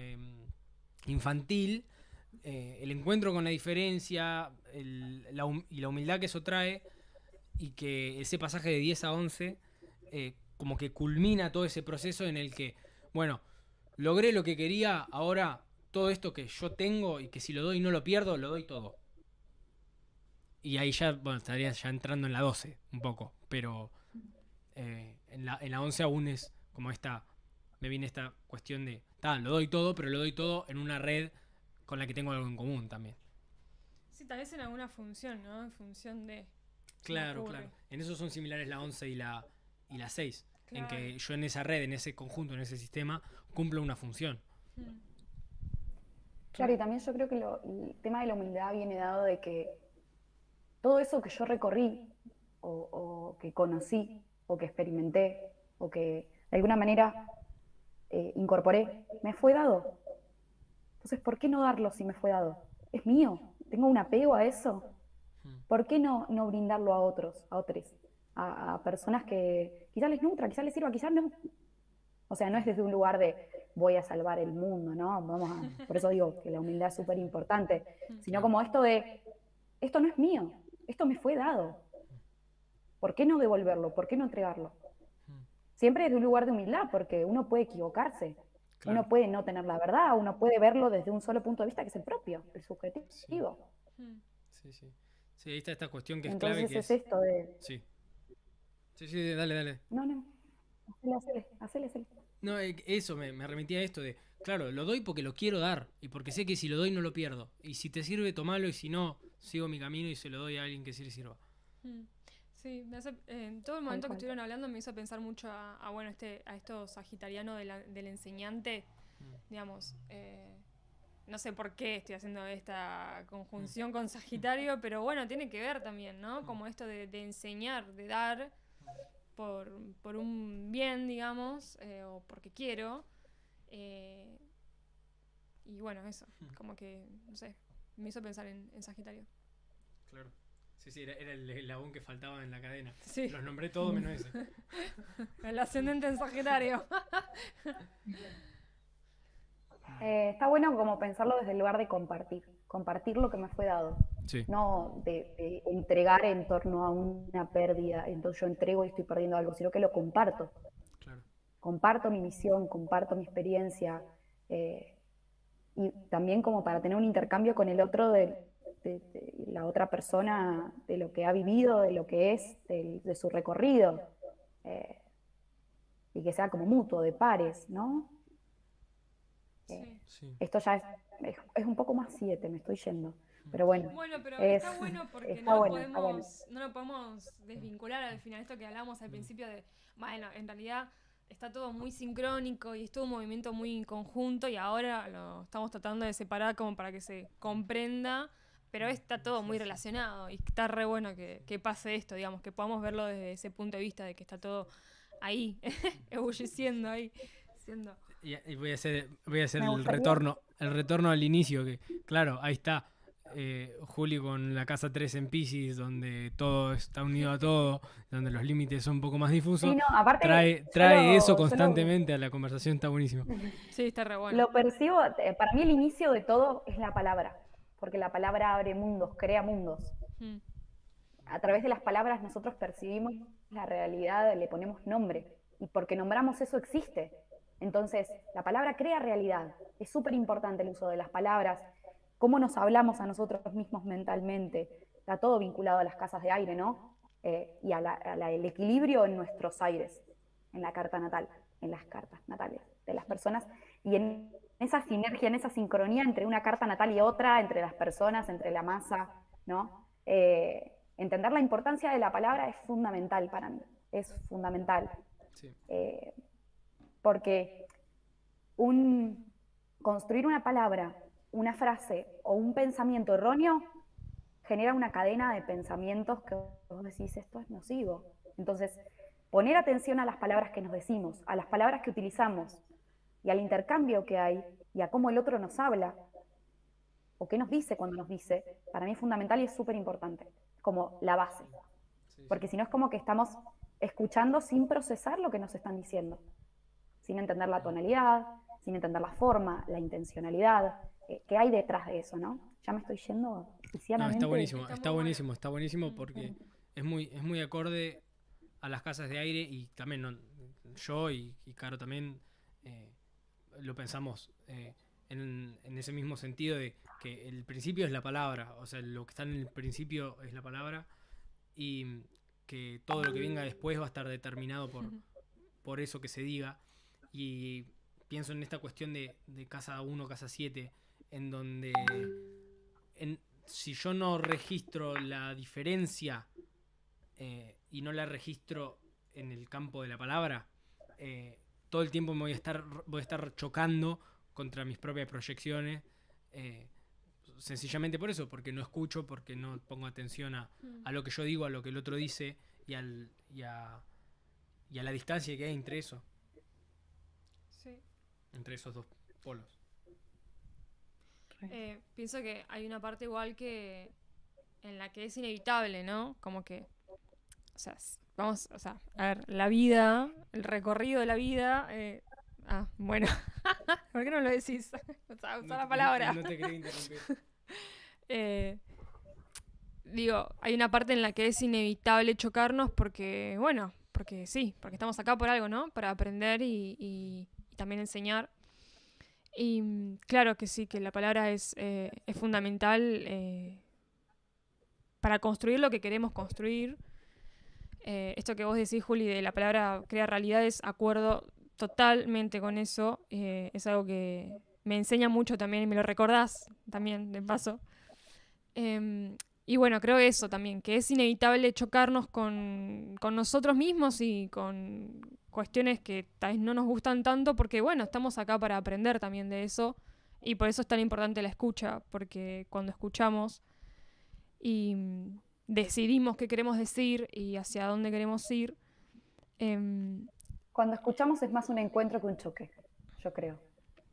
infantil, el encuentro con la diferencia y la humildad que eso trae, y que ese pasaje de 10 a 11 como que culmina todo ese proceso en el que, bueno, logré lo que quería, ahora todo esto que yo tengo y que si lo doy no lo pierdo, lo doy todo. Y ahí ya, bueno, estaría ya entrando en la 12 un poco, pero en la 11 aún es como me viene esta cuestión de, lo doy todo, pero lo doy todo en una red con la que tengo algo en común también. Sí, tal vez en alguna función, ¿no? En función de... Claro. En eso son similares la 11 y la 6. Claro. En que yo en esa red, en ese conjunto, en ese sistema, cumplo una función. Claro, y también yo creo que el tema de la humildad viene dado de que todo eso que yo recorrí, o que conocí, o que experimenté, o que de alguna manera incorporé, me fue dado. Entonces, ¿por qué no darlo si me fue dado? Es mío, tengo un apego a eso. ¿Por qué no brindarlo a otros, a personas que quizás les nutra, quizás les sirva, quizás no? O sea, no es desde un lugar de voy a salvar el mundo, ¿no? Por eso digo que la humildad es súper importante, sino como esto de, esto no es mío, esto me fue dado. ¿Por qué no devolverlo? ¿Por qué no entregarlo? Siempre desde un lugar de humildad, porque uno puede equivocarse, claro. Uno puede no tener la verdad, uno puede verlo desde un solo punto de vista que es el propio, el subjetivo. Sí. Sí, ahí está esta cuestión que entonces es clave. Es esto de... Sí, dale. No. Hacele. No, eso me remitía a esto de, claro, lo doy porque lo quiero dar y porque sé que si lo doy no lo pierdo. Y si te sirve, tomalo, y si no, sigo mi camino y se lo doy a alguien que sí le sirva. Sí, en todo el momento que estuvieron hablando me hizo pensar mucho a esto sagitariano del enseñante, digamos. No sé por qué estoy haciendo esta conjunción con Sagitario, pero bueno, tiene que ver también, ¿no? Como esto de enseñar, de dar por un bien, digamos, o porque quiero. Y bueno, eso, como que, no sé, me hizo pensar en Sagitario. Claro. Sí, era el eslabón que faltaba en la cadena. Sí. Los nombré todos menos ese. El ascendente en Sagitario. Está bueno como pensarlo desde el lugar de compartir lo que me fue dado, sí. No de entregar en torno a una pérdida, entonces yo entrego y estoy perdiendo algo, sino que lo comparto. Claro. Comparto mi misión, comparto mi experiencia, y también como para tener un intercambio con el otro de la otra persona, de lo que ha vivido, de lo que es, de su recorrido, y que sea como mutuo, de pares, ¿no? Eh, Sí. Esto ya es un poco más 7, me estoy yendo. Pero bueno, Bueno, pero es, está bueno porque está bueno, está bueno. no lo podemos desvincular al final, esto que hablábamos al principio de, bueno, en realidad está todo muy sincrónico y es todo un movimiento muy conjunto y ahora lo estamos tratando de separar como para que se comprenda, pero está todo muy relacionado y está re bueno que pase esto, digamos, que podamos verlo desde ese punto de vista de que está todo ahí, ebulleciendo ahí, siendo... Y voy a hacer Me gustaría, el retorno al inicio, que claro, ahí está. Juli con la casa 3 en Pisces, donde todo está unido a todo, donde los límites son un poco más sí, difusos, no, aparte trae eso constantemente a la conversación, está buenísimo. Sí, está re bueno. lo percibo, para mí el inicio de todo es la palabra, porque la palabra abre mundos, crea mundos. Mm, A través de las palabras nosotros percibimos la realidad, le ponemos nombre, y porque nombramos eso existe. Entonces, la palabra crea realidad. Es súper importante el uso de las palabras, cómo nos hablamos a nosotros mismos mentalmente. Está todo vinculado a las casas de aire, ¿no? Y el equilibrio en nuestros aires, en la carta natal, en las cartas natales de las personas, y en esa sinergia, en esa sincronía entre una carta natal y otra, entre las personas, entre la masa, ¿no? Entender la importancia de la palabra es fundamental para mí, es fundamental. Sí. Eh, Porque un, construir una palabra, una frase o un pensamiento erróneo genera una cadena de pensamientos que vos decís, esto es nocivo. Entonces, poner atención a las palabras que nos decimos, a las palabras que utilizamos y al intercambio que hay y a cómo el otro nos habla o qué nos dice cuando nos dice, para mí es fundamental y es súper importante, como la base. Porque si no es como que estamos escuchando sin procesar lo que nos están diciendo, sin entender la tonalidad, sin entender la forma, la intencionalidad, qué hay detrás de eso, ¿no? Ya me estoy yendo No, cristianamente. está buenísimo, Está está muy buenísimo, bueno. está buenísimo porque es muy acorde a las casas de aire y también yo y Caro también lo pensamos en ese mismo sentido de que el principio es la palabra, o sea, lo que está en el principio es la palabra y que todo lo que venga después va a estar determinado por eso que se diga. Y pienso en esta cuestión de casa 1, casa 7, en donde si yo no registro la diferencia y no la registro en el campo de la palabra, todo el tiempo voy a estar chocando contra mis propias proyecciones. Sencillamente por eso, porque no escucho, porque no pongo atención a lo que yo digo, a lo que el otro dice y a la distancia que hay entre eso, Sí. entre esos dos polos. Pienso que hay una parte igual que en la que es inevitable, ¿no? Como que, o sea, vamos, o sea, a ver, la vida, el recorrido de la vida, bueno, ¿por qué no lo decís? Usa la palabra. No te quería interrumpir. Digo, hay una parte en la que es inevitable chocarnos porque, bueno, porque sí, porque estamos acá por algo, ¿no? Para aprender y también enseñar. Y claro que sí, que la palabra es fundamental para construir lo que queremos construir. Esto que vos decís, Juli, de la palabra crea realidades, acuerdo totalmente con eso. Es algo que me enseña mucho también y me lo recordás también, de paso. Y bueno, creo eso también, que es inevitable chocarnos con nosotros mismos y con cuestiones que tal vez no nos gustan tanto porque, bueno, estamos acá para aprender también de eso y por eso es tan importante la escucha, porque cuando escuchamos y decidimos qué queremos decir y hacia dónde queremos ir, Cuando escuchamos es más un encuentro que un choque, yo creo.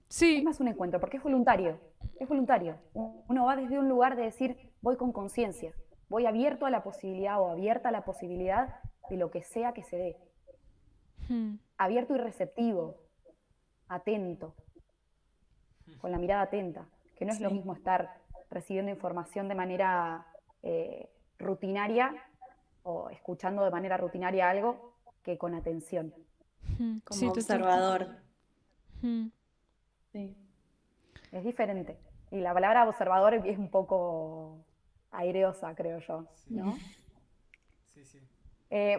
Es sí, más un encuentro, porque es voluntario. Es voluntario. Uno va desde un lugar de decir, voy con conciencia, voy abierto a la posibilidad o abierta a la posibilidad de lo que sea que se dé. Abierto y receptivo, atento, con la mirada atenta, que no es lo sí. mismo estar recibiendo información de manera rutinaria o escuchando de manera rutinaria algo que con atención. Como Sí, total. observador. Sí. Es diferente. Y la palabra observador es un poco aireosa, creo yo, ¿no? Sí, sí.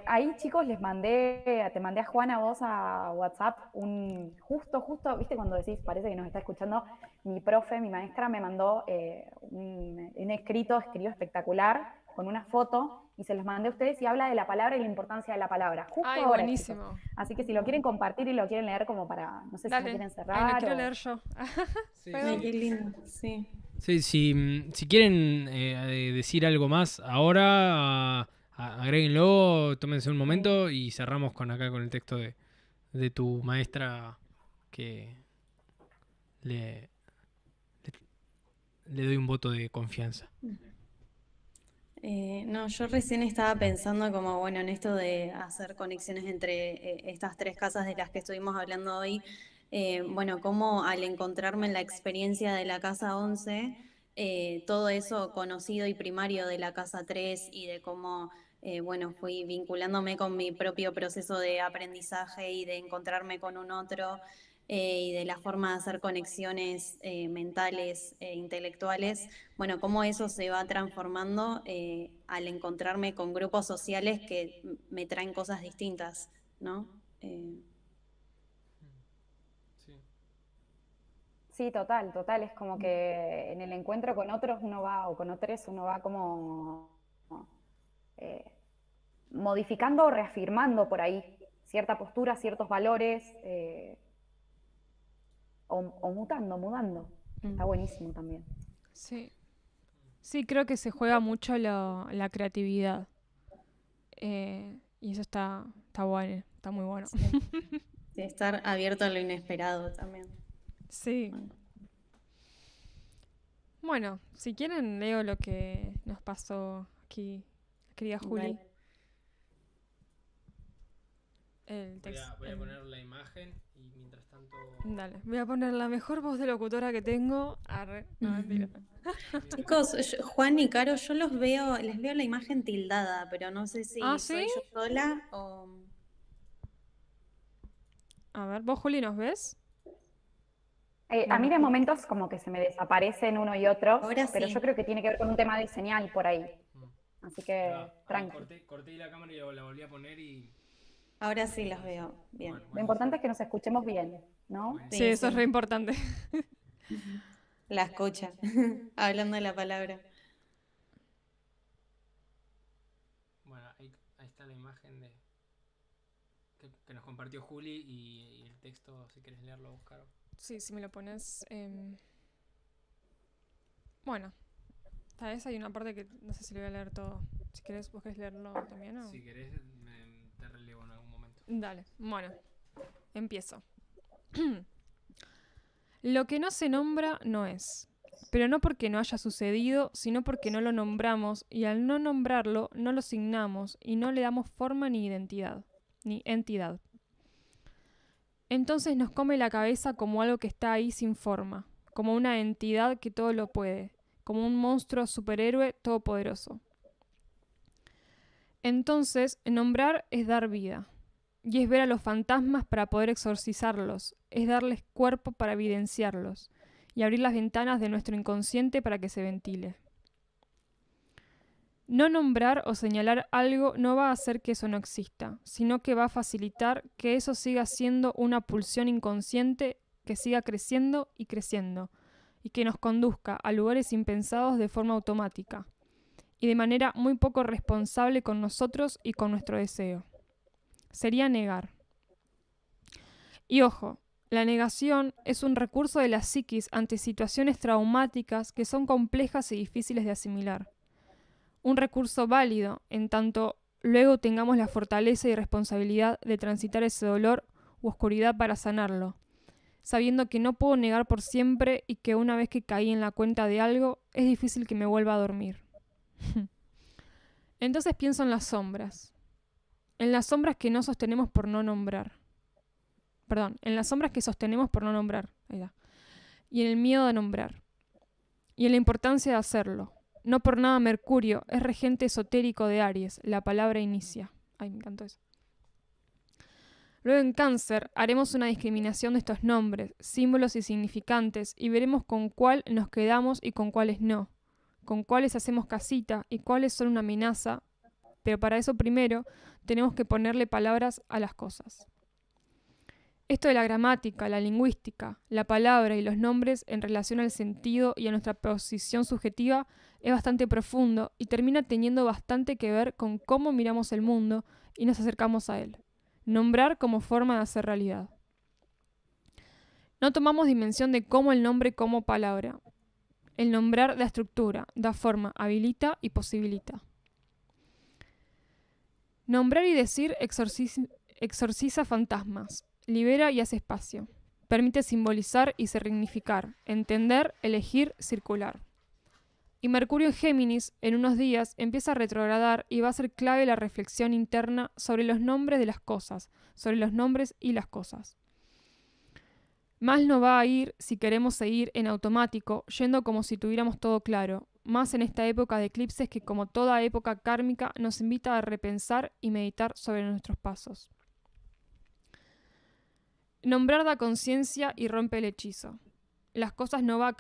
Ahí, chicos, te mandé a Juana, vos a WhatsApp, justo, viste cuando decís, parece que nos está escuchando, mi profe, mi maestra me mandó un escrito espectacular, con una foto, y se los mandé a ustedes, y habla de la palabra y la importancia de la palabra, justo Ay, ahora, chicos. buenísimo. Así que si lo quieren compartir y lo quieren leer como para, no sé si lo Dale. quieren Ay, cerrar lo quiero o... leer yo. Sí, ¿Puedo? Ay, qué lindo, sí. Sí, si quieren decir algo más ahora, agréguenlo, tómense un momento y cerramos con el texto de tu maestra que le, le doy un voto de confianza. No, yo recién estaba pensando como, bueno, en esto de hacer conexiones entre estas tres casas de las que estuvimos hablando hoy. Bueno, cómo al encontrarme en la experiencia de la casa 11, todo eso conocido y primario de la casa 3 y de cómo, bueno, fui vinculándome con mi propio proceso de aprendizaje y de encontrarme con un otro, y de la forma de hacer conexiones mentales e intelectuales, bueno, cómo eso se va transformando al encontrarme con grupos sociales que me traen cosas distintas, ¿no? Sí. Sí, total, es como que en el encuentro con otros uno va, o con otros uno va como eh, modificando o reafirmando por ahí cierta postura, ciertos valores, o mudando. Está buenísimo también. Sí. Sí, creo que se juega mucho la creatividad. Y eso está bueno, está muy bueno. Sí. De estar abierto a lo inesperado también. Sí. Bueno. Bueno, si quieren leo lo que nos pasó aquí, querida Juli. Dale. El texto. Voy a poner la imagen y mientras tanto... Dale, voy a poner la mejor voz de locutora que tengo. Arre, no, mentira. Chicos, Juan y Caro, yo les veo la imagen tildada, pero no sé si ¿Ah, sí? soy yo sola o... A ver, ¿vos, Juli, nos ves? A mí de momentos como que se me desaparecen uno y otro, Ahora pero sí. yo creo que tiene que ver con un tema de señal por ahí. Así que tranqui. Corté la cámara y la volví a poner y... Ahora sí los veo bien. Bueno, Lo importante es que nos escuchemos bien, ¿no? Bueno. Sí, eso es re importante. La escucha, hablando de la palabra. Bueno, ahí está la imagen que nos compartió Juli y el texto, si querés leerlo, buscar. Sí, si me lo pones. Bueno, tal vez hay una parte que no sé si le voy a leer todo. Si querés, vos querés leerlo también, ¿o? Si querés, te relevo en algún momento. Dale, bueno, empiezo. Lo que no se nombra no es, pero no porque no haya sucedido, sino porque no lo nombramos y al no nombrarlo no lo signamos y no le damos forma ni identidad, ni entidad. Entonces nos come la cabeza como algo que está ahí sin forma, como una entidad que todo lo puede, como un monstruo superhéroe todopoderoso. Entonces, nombrar es dar vida, y es ver a los fantasmas para poder exorcizarlos, es darles cuerpo para evidenciarlos, y abrir las ventanas de nuestro inconsciente para que se ventile. No nombrar o señalar algo no va a hacer que eso no exista, sino que va a facilitar que eso siga siendo una pulsión inconsciente que siga creciendo y creciendo, y que nos conduzca a lugares impensados de forma automática, y de manera muy poco responsable con nosotros y con nuestro deseo. Sería negar. Y ojo, la negación es un recurso de la psiquis ante situaciones traumáticas que son complejas y difíciles de asimilar. Un recurso válido, en tanto luego tengamos la fortaleza y responsabilidad de transitar ese dolor u oscuridad para sanarlo, sabiendo que no puedo negar por siempre y que una vez que caí en la cuenta de algo, es difícil que me vuelva a dormir. Entonces pienso en las sombras que no sostenemos por no nombrar. Perdón, en las sombras que sostenemos por no nombrar. Ahí va. Y en el miedo de nombrar. Y en la importancia de hacerlo. No por nada Mercurio es regente esotérico de Aries. La palabra inicia. Ay, me encantó eso. Luego en Cáncer haremos una discriminación de estos nombres, símbolos y significantes y veremos con cuál nos quedamos y con cuáles no. Con cuáles hacemos casita y cuáles son una amenaza pero para eso primero tenemos que ponerle palabras a las cosas. Esto de la gramática, la lingüística, la palabra y los nombres en relación al sentido y a nuestra posición subjetiva es bastante profundo y termina teniendo bastante que ver con cómo miramos el mundo y nos acercamos a él. Nombrar como forma de hacer realidad. No tomamos dimensión de cómo el nombre como palabra. El nombrar da estructura, da forma, habilita y posibilita. Nombrar y decir exorciza fantasmas, libera y hace espacio. Permite simbolizar y significar, entender, elegir, circular. Y Mercurio en Géminis, en unos días, empieza a retrogradar y va a ser clave la reflexión interna sobre los nombres de las cosas, sobre los nombres y las cosas. Mal no va a ir si queremos seguir en automático, yendo como si tuviéramos todo claro, más en esta época de eclipses que como toda época kármica nos invita a repensar y meditar sobre nuestros pasos. Nombrar da conciencia y rompe el hechizo. Las cosas no van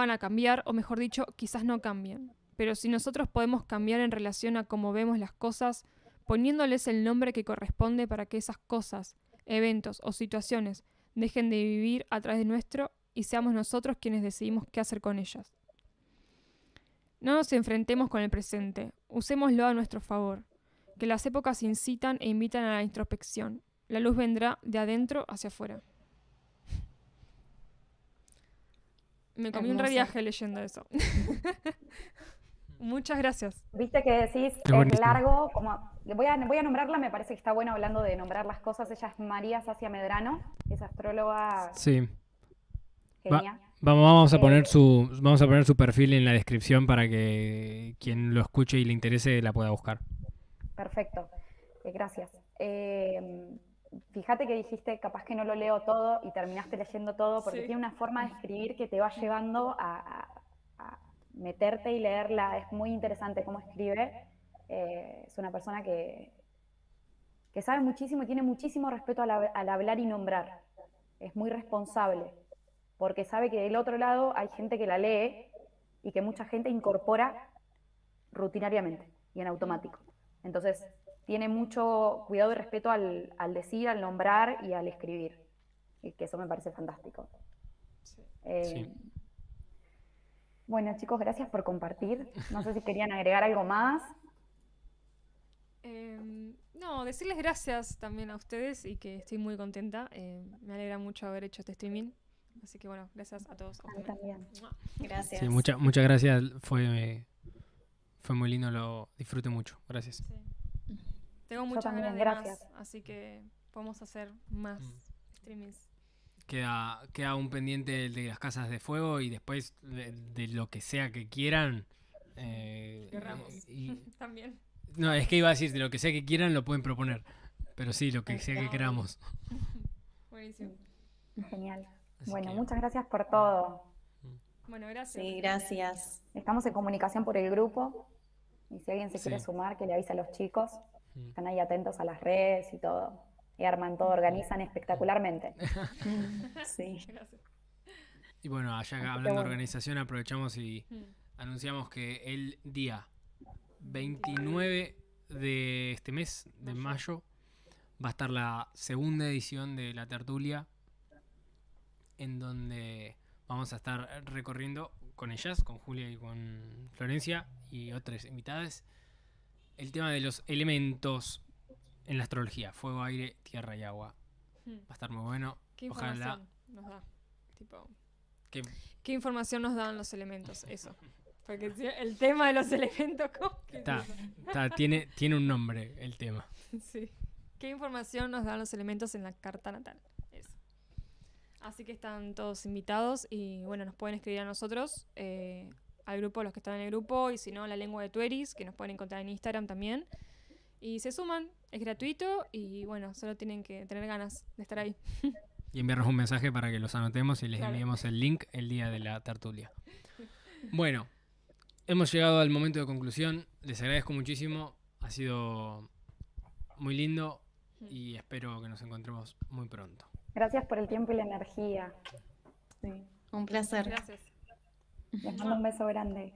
a cambiar, o mejor dicho, quizás no cambien. Pero si nosotros podemos cambiar en relación a cómo vemos las cosas, poniéndoles el nombre que corresponde para que esas cosas, eventos o situaciones dejen de vivir a través de nuestro y seamos nosotros quienes decidimos qué hacer con ellas. No nos enfrentemos con el presente, usémoslo a nuestro favor, que las épocas incitan e invitan a la introspección. La luz vendrá de adentro hacia afuera. Me comí un Hermoso. reviaje leyendo eso. Muchas gracias. Viste que decís, es buenísimo. largo, como voy a nombrarla, me parece que está bueno hablando de nombrar las cosas. Ella es María Sacia Medrano, es astróloga Sí. genia. Vamos a poner su perfil en la descripción para que quien lo escuche y le interese la pueda buscar. Perfecto, gracias. Fíjate que dijiste, capaz que no lo leo todo y terminaste leyendo todo, porque Sí. tiene una forma de escribir que te va llevando a meterte y leerla. Es muy interesante cómo escribe. Es una persona que sabe muchísimo y tiene muchísimo respeto al hablar y nombrar. Es muy responsable, porque sabe que del otro lado hay gente que la lee y que mucha gente incorpora rutinariamente y en automático. Entonces, tiene mucho cuidado y respeto al decir, al nombrar y al escribir. Y que eso me parece fantástico. Sí. Bueno, chicos, gracias por compartir. No sé si querían agregar algo más. No, decirles gracias también a ustedes y que estoy muy contenta. Me alegra mucho haber hecho este streaming. Así que bueno, gracias a todos. A mí también. Gracias. Sí, muchas gracias. Fue muy lindo, lo disfruté mucho. Gracias. Sí. Tengo muchas también, ganas de gracias. más, así que podemos hacer más streamings. Queda un pendiente el de las casas de fuego y después de lo que sea que quieran. Querramos. También. No, es que iba a decir, de lo que sea que quieran lo pueden proponer. Pero sí, lo que sea que queramos. Buenísimo. Genial. Así Bueno, que- muchas gracias por todo. Bueno, gracias. Sí, gracias. Estamos en comunicación por el grupo. Y si alguien se quiere Sí. sumar, que le avise a los chicos. Mm. Están ahí atentos a las redes y todo. Y arman todo, organizan espectacularmente. Sí. Gracias. Y bueno, allá que hablando de bueno. organización, aprovechamos y anunciamos que el día 29 de este mes, de mayo, va a estar la segunda edición de la tertulia, en donde vamos a estar recorriendo con ellas, con Julia y con Florencia y otras invitadas, el tema de los elementos en la astrología: fuego, aire, tierra y agua. Va a estar muy bueno. ¿Qué Ojalá información nos da? Tipo, que ¿qué información nos dan los elementos? Eso. Porque si el tema de los elementos, ¿cómo? ¿Qué es eso? tiene un nombre el tema. Sí. ¿Qué información nos dan los elementos en la carta natal? Eso. Así que están todos invitados y bueno, nos pueden escribir a nosotros, al grupo, los que están en el grupo, y si no, La Lengua de Tueris, que nos pueden encontrar en Instagram también. Y se suman, es gratuito y bueno, solo tienen que tener ganas de estar ahí. Y enviarnos un mensaje para que los anotemos y les Claro. enviemos el link el día de la tertulia. Bueno, hemos llegado al momento de conclusión. Les agradezco muchísimo. Ha sido muy lindo y espero que nos encontremos muy pronto. Gracias por el tiempo y la energía. Sí. Un placer. Gracias. Les mando un beso grande.